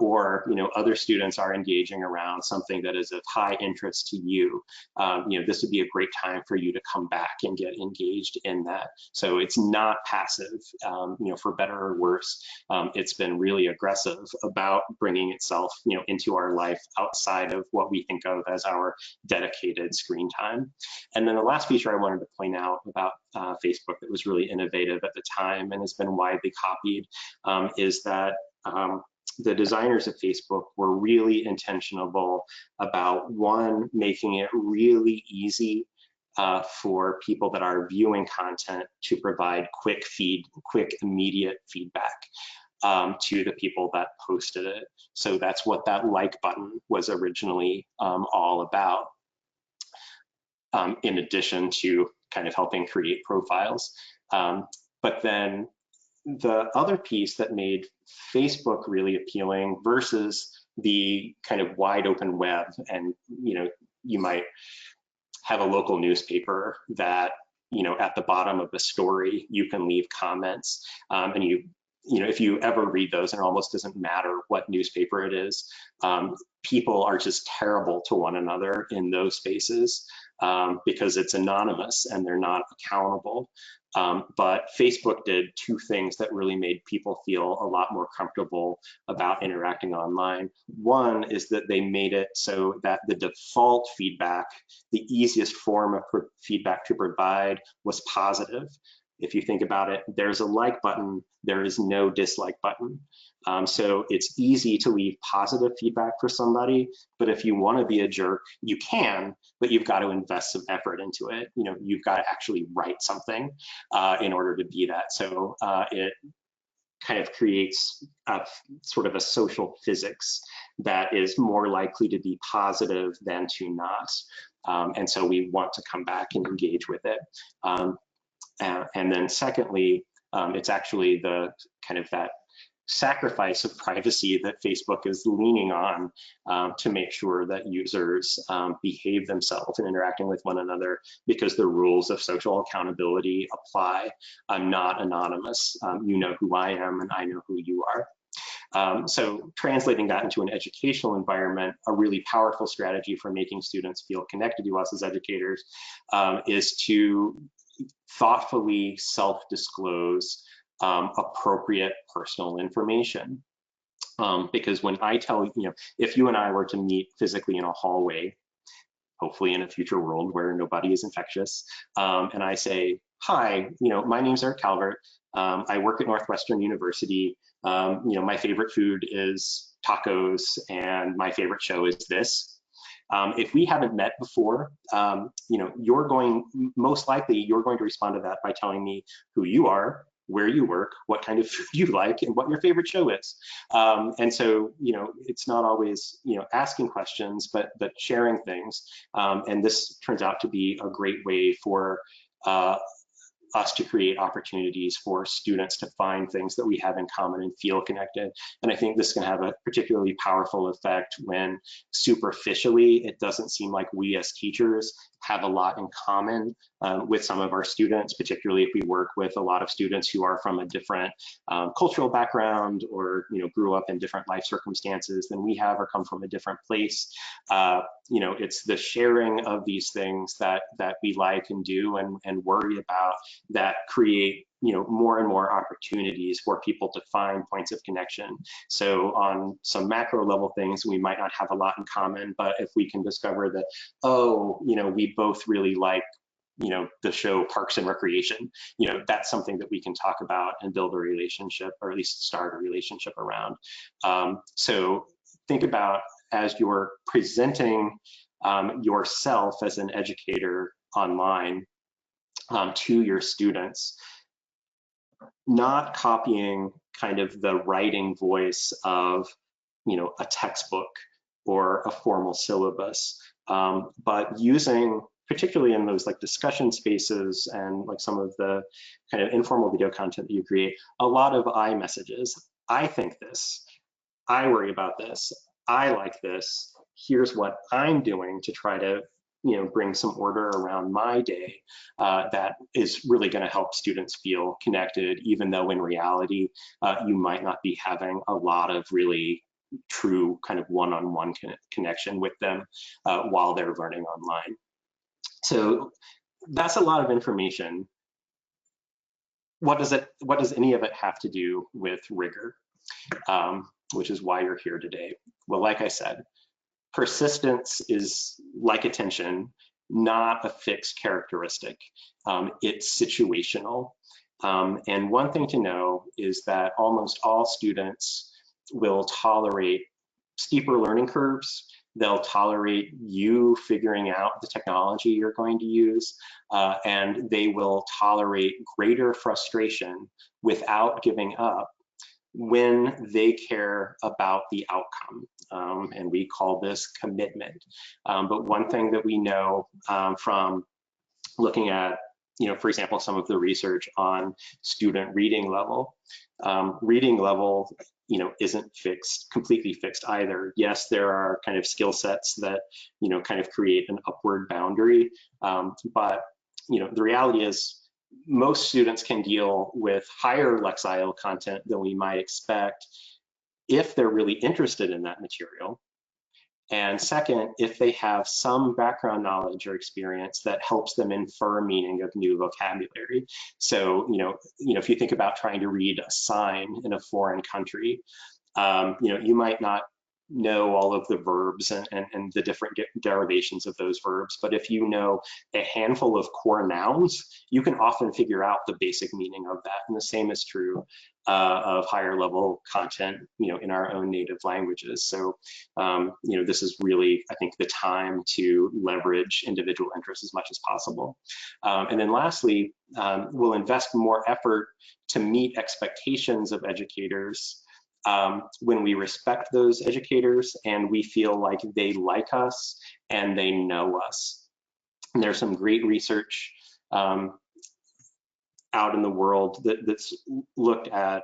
Or other students are engaging around something that is of high interest to you. This would be a great time for you to come back and get engaged in that. So it's not passive, for better or worse. It's been really aggressive about bringing itself, into our life outside of what we think of as our dedicated screen time. And then the last feature I wanted to point out about Facebook that was really innovative at the time and has been widely copied is that the designers of Facebook were really intentional about, one, making it really easy for people that are viewing content to provide quick, immediate feedback to the people that posted it. So that's what that like button was originally all about, in addition to kind of helping create profiles. But then the other piece that made Facebook really appealing versus the kind of wide open web, and you might have a local newspaper that at the bottom of the story you can leave comments, and if you ever read those, and it almost doesn't matter what newspaper it is, people are just terrible to one another in those spaces because it's anonymous and they're not accountable. But Facebook did two things that really made people feel a lot more comfortable about interacting online. One is that they made it so that the default feedback, the easiest form of feedback to provide, was positive. If you think about it, there's a like button, there is no dislike button. So it's easy to leave positive feedback for somebody, but if you want to be a jerk, you can, but you've got to invest some effort into it. You've got to actually write something in order to be that. So it kind of creates sort of a social physics that is more likely to be positive than to not. And so we want to come back and engage with it. And then secondly, it's actually the kind of that sacrifice of privacy that Facebook is leaning on to make sure that users behave themselves in interacting with one another, because the rules of social accountability apply. I'm not anonymous. You know who I am and I know who you are. So translating that into an educational environment, a really powerful strategy for making students feel connected to us as educators is to thoughtfully self-disclose appropriate personal information. Because when I tell, if you and I were to meet physically in a hallway, hopefully in a future world where nobody is infectious, and I say, hi, my name's Eric Calvert, I work at Northwestern University, my favorite food is tacos, and my favorite show is this. If we haven't met before, most likely you're going to respond to that by telling me who you are, where you work, what kind of food you like, and what your favorite show is. And so, it's not always, asking questions, but sharing things. And this turns out to be a great way for us to create opportunities for students to find things that we have in common and feel connected. And I think this can have a particularly powerful effect when superficially it doesn't seem like we as teachers have a lot in common with some of our students, particularly if we work with a lot of students who are from a different cultural background or grew up in different life circumstances than we have or come from a different place. It's the sharing of these things that we like and do and worry about that create more and more opportunities for people to find points of connection. So on some macro level things, we might not have a lot in common, but if we can discover that, we both really like the show Parks and Recreation, that's something that we can talk about and build a relationship, or at least start a relationship around. So think about, as you're presenting yourself as an educator online to your students, not copying kind of the writing voice of a textbook or a formal syllabus, but using, particularly in those like discussion spaces and like some of the kind of informal video content that you create, a lot of I messages. I think this, I worry about this, I like this, here's what I'm doing to try to bring some order around my day, that is really going to help students feel connected, even though in reality you might not be having a lot of really true kind of one-on-one connection with them while they're learning online. So that's a lot of information. What does any of it have to do with rigor, which is why you're here today? Well, like I said, persistence is, like attention, not a fixed characteristic. It's situational. And one thing to know is that almost all students will tolerate steeper learning curves. They'll tolerate you figuring out the technology you're going to use, and they will tolerate greater frustration without giving up when they care about the outcome. And we call this commitment. But one thing that we know from looking at, for example, some of the research on student reading level isn't completely fixed either. Yes, there are kind of skill sets that, kind of create an upward boundary. But, the reality is most students can deal with higher lexile content than we might expect if they're really interested in that material. And second, if they have some background knowledge or experience that helps them infer meaning of new vocabulary. So, if you think about trying to read a sign in a foreign country, you might not know all of the verbs and the different derivations of those verbs, but if you know a handful of core nouns, you can often figure out the basic meaning of that. And the same is true of higher level content, in our own native languages. So, this is really, I think, the time to leverage individual interests as much as possible. And then lastly, we'll invest more effort to meet expectations of educators when we respect those educators and we feel like they like us and they know us. And there's some great research out in the world that's looked at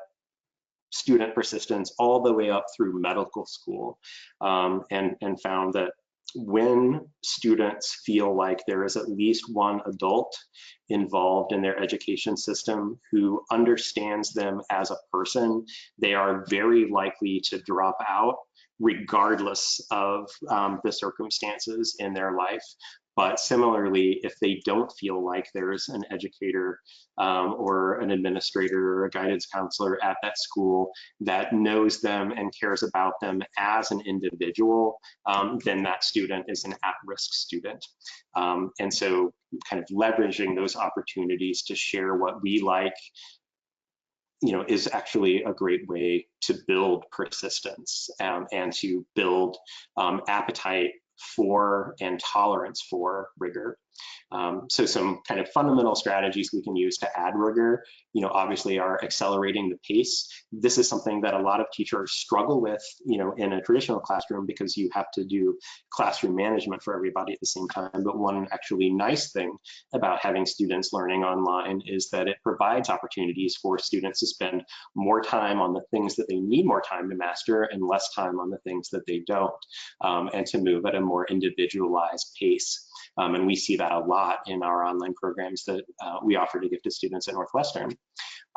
student persistence all the way up through medical school, and found that when students feel like there is at least one adult involved in their education system who understands them as a person, they are very likely to drop out regardless of the circumstances in their life. But similarly, if they don't feel like there's an educator or an administrator or a guidance counselor at that school that knows them and cares about them as an individual, then that student is an at-risk student. And so kind of leveraging those opportunities to share what we like, is actually a great way to build persistence and to build appetite for and tolerance for rigor. So some kind of fundamental strategies we can use to add rigor, obviously are accelerating the pace. This is something that a lot of teachers struggle with, in a traditional classroom because you have to do classroom management for everybody at the same time. But one actually nice thing about having students learning online is that it provides opportunities for students to spend more time on the things that they need more time to master and less time on the things that they don't, and to move at a more individualized pace. And we see that a lot in our online programs that we offer to give to students at Northwestern.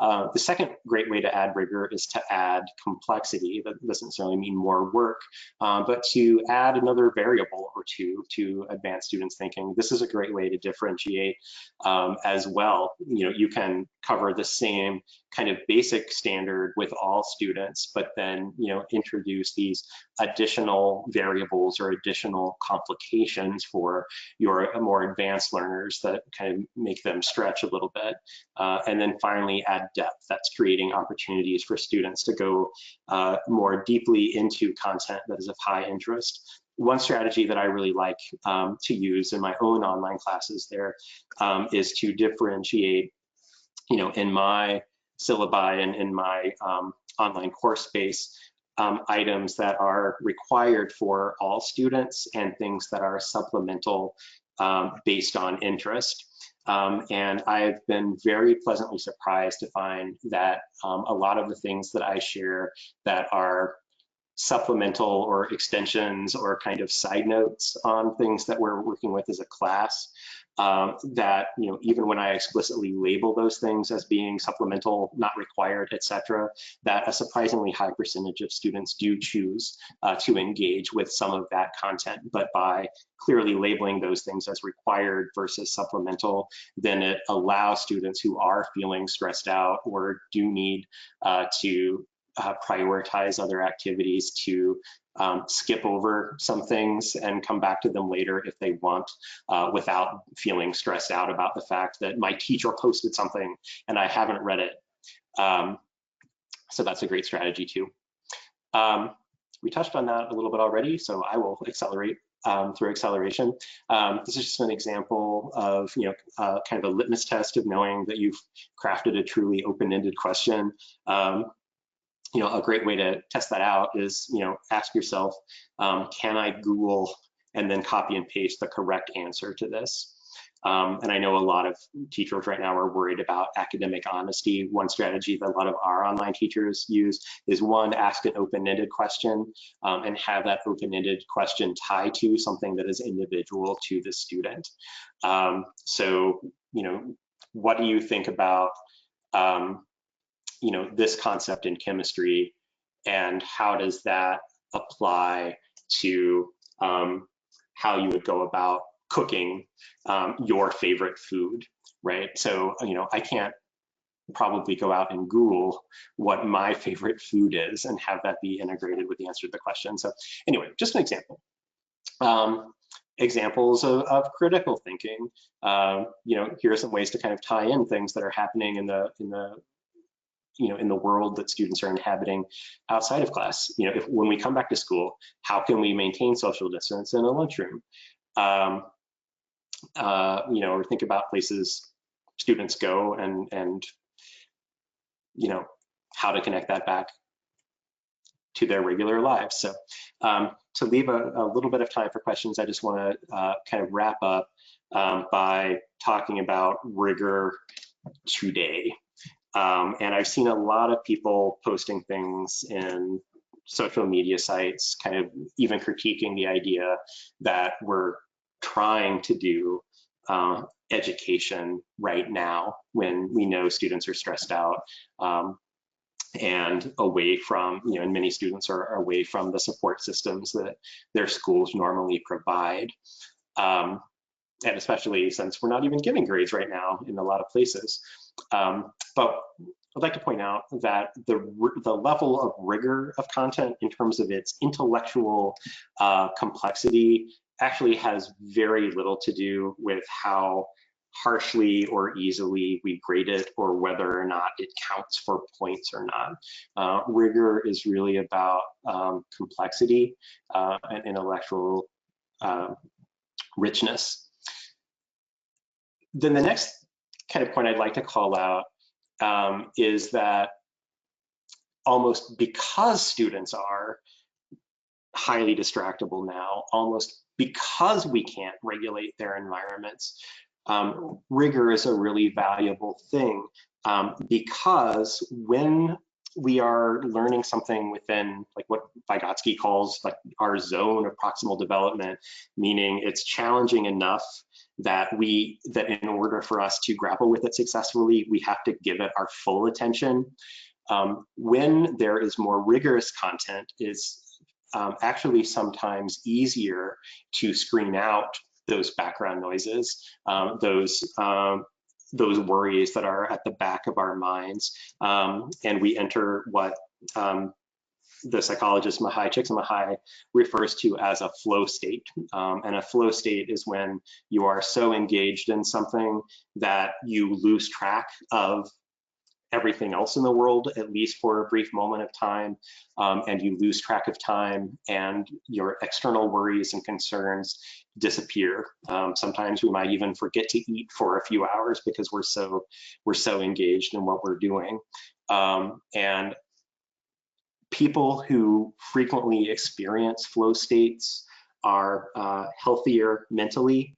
The second great way to add rigor is to add complexity. That doesn't necessarily mean more work, but to add another variable or two to advance students' thinking. This is a great way to differentiate as well. You can cover the same kind of basic standard with all students, but then introduce these additional variables or additional complications for your more advanced learners that kind of make them stretch a little bit. And then finally add depth. That's creating opportunities for students to go more deeply into content that is of high interest. One strategy that I really like to use in my own online classes there is to differentiate, in my syllabi and in my online course space, items that are required for all students and things that are supplemental based on interest. And I've been very pleasantly surprised to find that a lot of the things that I share that are supplemental or extensions or kind of side notes on things that we're working with as a class, that even when I explicitly label those things as being supplemental, not required, etc., that a surprisingly high percentage of students do choose to engage with some of that content. But by clearly labeling those things as required versus supplemental, then it allows students who are feeling stressed out or do need to prioritize other activities to skip over some things and come back to them later if they want, without feeling stressed out about the fact that my teacher posted something and I haven't read it. So that's a great strategy too. We touched on that a little bit already, so I will accelerate through acceleration. This is just an example of kind of a litmus test of knowing that you've crafted a truly open-ended question. A great way to test that out is, ask yourself, can I Google and then copy and paste the correct answer to this? And I know a lot of teachers right now are worried about academic honesty. One strategy that a lot of our online teachers use is, one, ask an open-ended question and have that open-ended question tie to something that is individual to the student. So, what do you think about this concept in chemistry, and how does that apply to how you would go about cooking your favorite food, right? So, I can't probably go out and Google what my favorite food is and have that be integrated with the answer to the question. So anyway, just an example. Examples of critical thinking. Here are some ways to kind of tie in things that are happening in the world that students are inhabiting outside of class. When we come back to school, how can we maintain social distance in a lunchroom? Or think about places students go and how to connect that back to their regular lives. So to leave a little bit of time for questions, I just want to kind of wrap up by talking about rigor today. And I've seen a lot of people posting things in social media sites, kind of even critiquing the idea that we're trying to do education right now when we know students are stressed out and away from, and many students are away from the support systems that their schools normally provide. And especially since we're not even giving grades right now in a lot of places. But I'd like to point out that the level of rigor of content in terms of its intellectual complexity actually has very little to do with how harshly or easily we grade it or whether or not it counts for points or not. Rigor is really about complexity and intellectual richness. Then the next kind of point I'd like to call out is that almost because students are highly distractible now, almost because we can't regulate their environments, rigor is a really valuable thing because when we are learning something within like what Vygotsky calls like our zone of proximal development, meaning it's challenging enough that in order for us to grapple with it successfully, we have to give it our full attention. When there is more rigorous content, it's actually sometimes easier to screen out those background noises, those worries that are at the back of our minds, and we enter what the psychologist Mahai Csikszentmihalyi refers to as a flow state. And a flow state is when you are so engaged in something that you lose track of everything else in the world, at least for a brief moment of time, and you lose track of time and your external worries and concerns disappear. Sometimes we might even forget to eat for a few hours because we're so engaged in what we're doing. And people who frequently experience flow states are healthier mentally.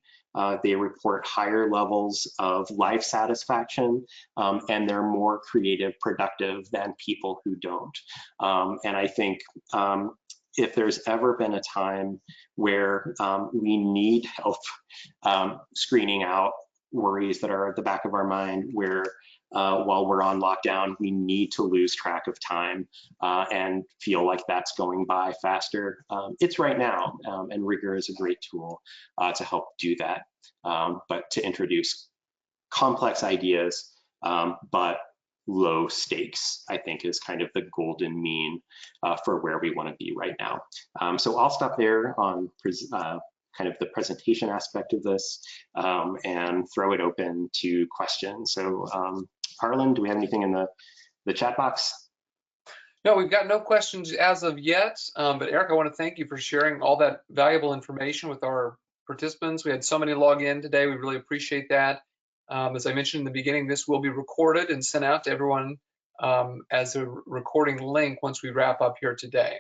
They report higher levels of life satisfaction, and they're more creative, productive than people who don't. And I think if there's ever been a time where we need help screening out worries that are at the back of our mind, where while we're on lockdown, we need to lose track of time and feel like that's going by faster. It's right now, and Rigor is a great tool to help do that, but to introduce complex ideas, but low stakes, I think is kind of the golden mean for where we want to be right now. So I'll stop there on kind of the presentation aspect of this and throw it open to questions. So Harlan, do we have anything in the chat box? No, we've got no questions as of yet, but Eric, I want to thank you for sharing all that valuable information with our participants. We had so many log in today. We really appreciate that. As I mentioned in the beginning, this will be recorded and sent out to everyone as a recording link once we wrap up here today.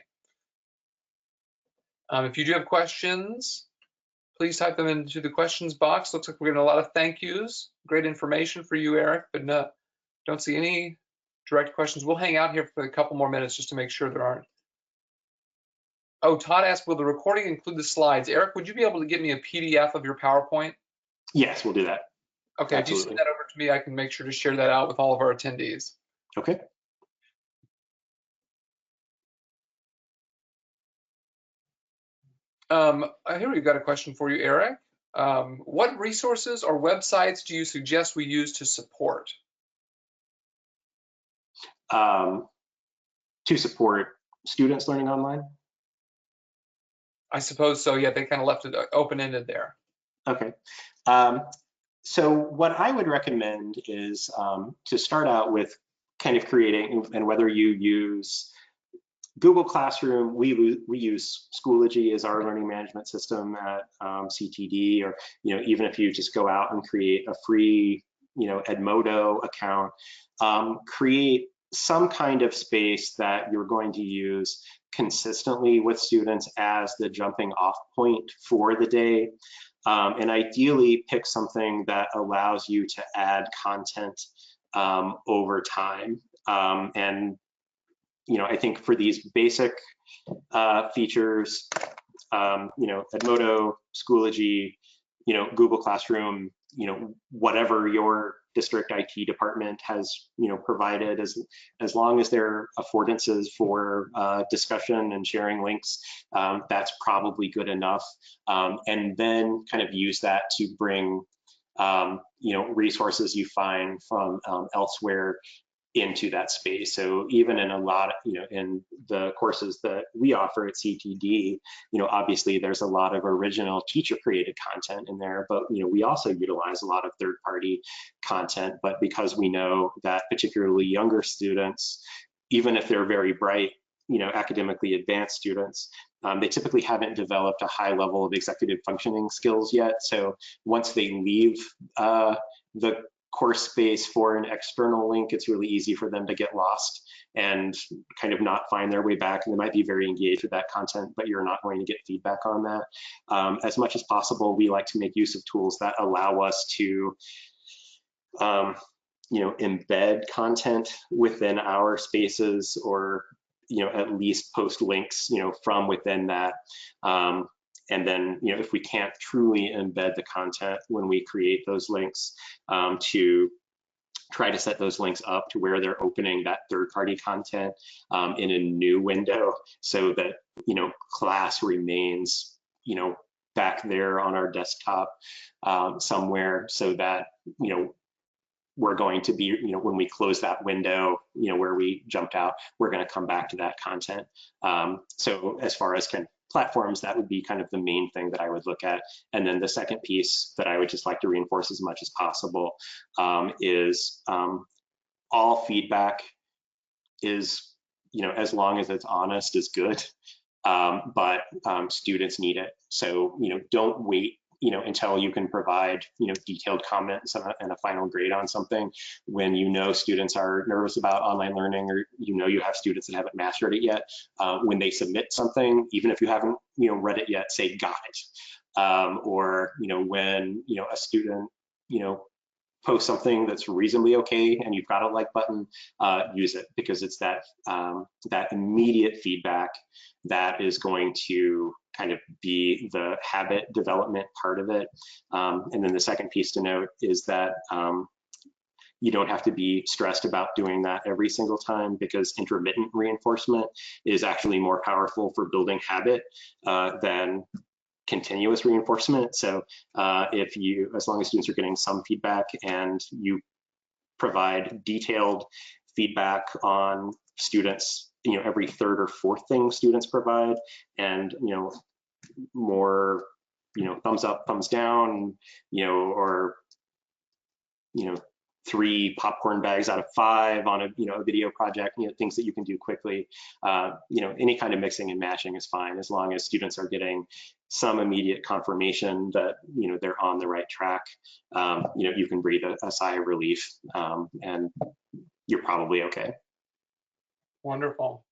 If you do have questions, please type them into the questions box. Looks like we're getting a lot of thank yous. Great information for you, Eric, but no, don't see any direct questions. We'll hang out here for a couple more minutes just to make sure there aren't. Oh, Todd asked, will the recording include the slides? Eric, would you be able to get me a PDF of your PowerPoint? Yes, we'll do that. Okay, absolutely. If you send that over to me, I can make sure to share that out with all of our attendees. Okay. Here we've got a question for you, Eric. What resources or websites do you suggest we use to support? To support students learning online? I suppose so, yeah, they kind of left it open-ended there. Okay. So what I would recommend is to start out with kind of creating, and whether you use Google Classroom, we use Schoology as our learning management system at CTD, or even if you just go out and create a free Edmodo account, create some kind of space that you're going to use consistently with students as the jumping off point for the day. And ideally pick something that allows you to add content over time. And I think for these basic features, Edmodo, Schoology, Google Classroom, whatever your district IT department has, provided, as long as there are affordances for discussion and sharing links, that's probably good enough. And then kind of use that to bring, resources you find from elsewhere into that space. So even in a lot of, in the courses that we offer at CTD, obviously there's a lot of original teacher created content in there, but we also utilize a lot of third-party content. But because we know that particularly younger students, even if they're very bright, academically advanced students, they typically haven't developed a high level of executive functioning skills yet. So once they leave the course space for an external link, it's really easy for them to get lost and kind of not find their way back. And they might be very engaged with that content, but you're not going to get feedback on that. As much as possible, we like to make use of tools that allow us to embed content within our spaces, or at least post links from within that. And then, if we can't truly embed the content when we create those links, to try to set those links up to where they're opening that third-party content in a new window, so that class remains back there on our desktop somewhere, so that we're going to be, when we close that window, where we jumped out, we're going to come back to that content. So as far as kind of platforms, that would be kind of the main thing that I would look at. And then the second piece that I would just like to reinforce as much as possible is all feedback is, as long as it's honest, is good. But students need it. So, don't wait until you can provide, detailed comments and a final grade on something when students are nervous about online learning, or you have students that haven't mastered it yet. When they submit something, even if you haven't read it yet, say got it. Or when a student post something that's reasonably okay and you've got a like button, use it, because it's that immediate feedback that is going to kind of be the habit development part of it. And then the second piece to note is that you don't have to be stressed about doing that every single time, because intermittent reinforcement is actually more powerful for building habit than continuous reinforcement. So as long as students are getting some feedback and you provide detailed feedback on students, every third or fourth thing students provide, and more, thumbs up, thumbs down, or 3 popcorn bags out of 5 on a video project, things that you can do quickly. Any kind of mixing and matching is fine, as long as students are getting some immediate confirmation that they're on the right track. You can breathe a sigh of relief, and you're probably okay. Wonderful.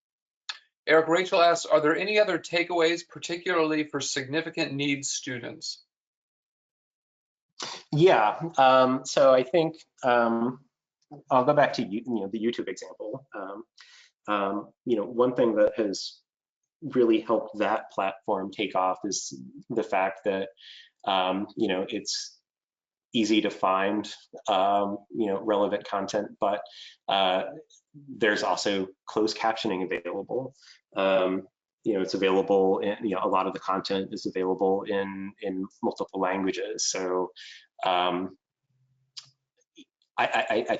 Eric, Rachel asks, are there any other takeaways, particularly for significant needs students? Yeah, so I think I'll go back to the YouTube example. One thing that has really helped that platform take off is the fact that it's easy to find relevant content, but there's also closed captioning available. It's available in, a lot of the content is available in multiple languages. So I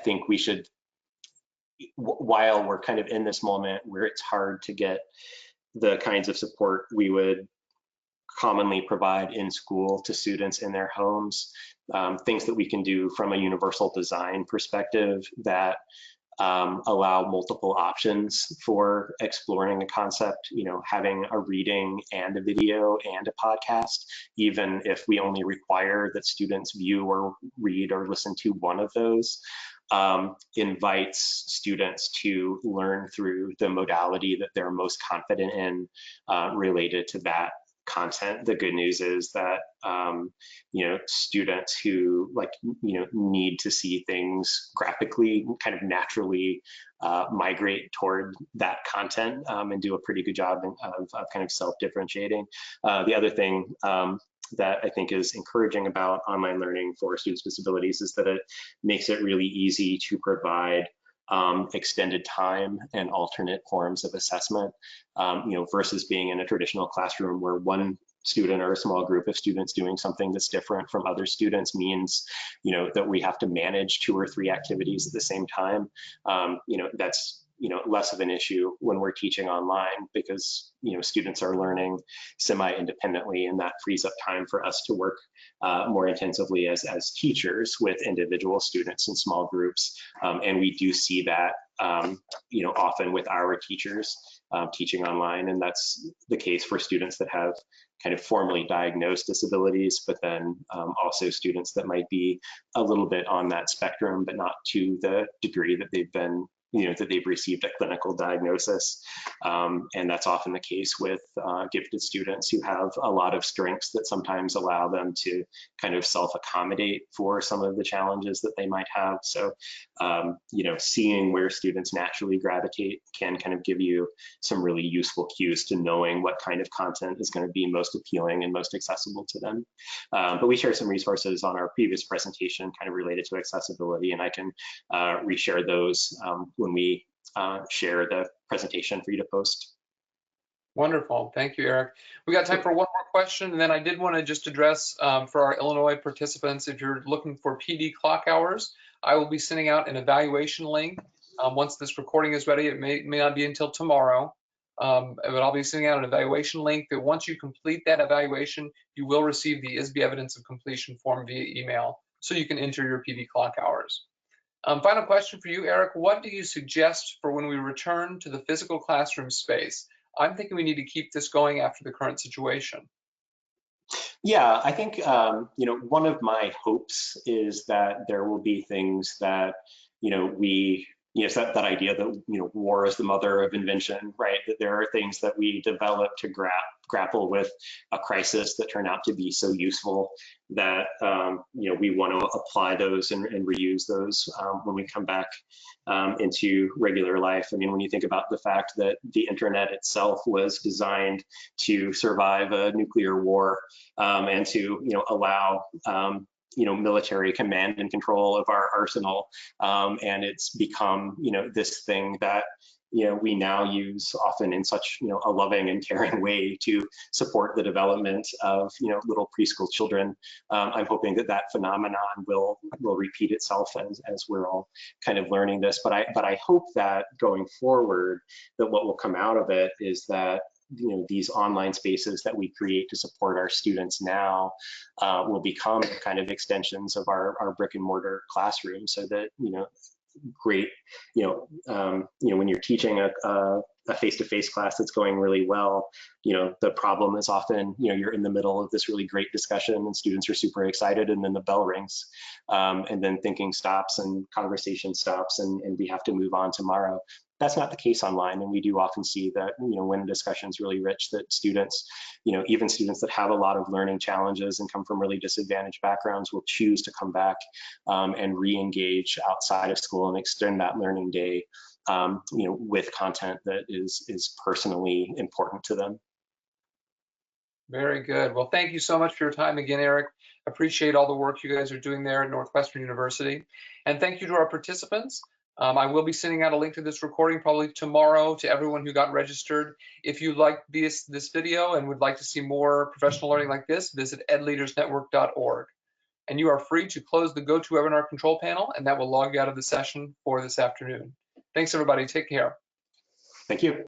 think we should, while we're kind of in this moment where it's hard to get the kinds of support we would commonly provide in school to students in their homes, things that we can do from a universal design perspective that allow multiple options for exploring a concept, having a reading and a video and a podcast, even if we only require that students view or read or listen to one of those, invites students to learn through the modality that they're most confident in related to that content. The good news is that students who need to see things graphically kind of naturally migrate toward that content and do a pretty good job of kind of self-differentiating. The other thing that I think is encouraging about online learning for students with disabilities is that it makes it really easy to provide extended time and alternate forms of assessment, versus being in a traditional classroom where one student or a small group of students doing something that's different from other students means, that we have to manage 2 or 3 activities at the same time. That's less of an issue when we're teaching online, because students are learning semi-independently, and that frees up time for us to work more intensively as teachers with individual students in small groups. And we do see that often with our teachers teaching online, and that's the case for students that have kind of formally diagnosed disabilities, but then also students that might be a little bit on that spectrum, but not to the degree that they've been that they've received a clinical diagnosis. And that's often the case with gifted students who have a lot of strengths that sometimes allow them to kind of self-accommodate for some of the challenges that they might have. So, seeing where students naturally gravitate can kind of give you some really useful cues to knowing what kind of content is going to be most appealing and most accessible to them. But we share some resources on our previous presentation kind of related to accessibility, and I can reshare those when we share the presentation for you to post. Wonderful. Thank you, Eric. We got time for one more question, and then I did want to just address for our Illinois participants, if you're looking for PD clock hours, I will be sending out an evaluation link. Once this recording is ready, it may not be until tomorrow, but I'll be sending out an evaluation link that once you complete that evaluation, you will receive the ISB evidence of completion form via email, so you can enter your PD clock hours. Final question for you, Eric. What do you suggest for when we return to the physical classroom space? I'm thinking we need to keep this going after the current situation. Yeah, I think, one of my hopes is that there will be things that, it's that idea that, war is the mother of invention, right? That there are things that we develop to grapple with a crisis that turn out to be so useful that, we want to apply those and reuse those when we come back into regular life. I mean, when you think about the fact that the internet itself was designed to survive a nuclear war and to, allow military command and control of our arsenal. And it's become, this thing that, we now use often in such, a loving and caring way to support the development of, little preschool children. I'm hoping that phenomenon will repeat itself as we're all kind of learning this. But I hope that going forward, that what will come out of it is that these online spaces that we create to support our students now will become kind of extensions of our brick and mortar classroom, so that great when you're teaching a face-to-face class that's going really well, the problem is often you're in the middle of this really great discussion and students are super excited, and then the bell rings and then thinking stops and conversation stops, and we have to move on tomorrow. That's not the case online, and we do often see that when a discussion is really rich, that students, even students that have a lot of learning challenges and come from really disadvantaged backgrounds, will choose to come back and re-engage outside of school and extend that learning day, with content that is personally important to them. Very good. Well, thank you so much for your time again, Eric. Appreciate all the work you guys are doing there at Northwestern University. And thank you to our participants. I will be sending out a link to this recording probably tomorrow to everyone who got registered. If you like this video and would like to see more professional learning like this, visit edleadersnetwork.org. And you are free to close the GoToWebinar control panel, and that will log you out of the session for this afternoon. Thanks, everybody. Take care. Thank you.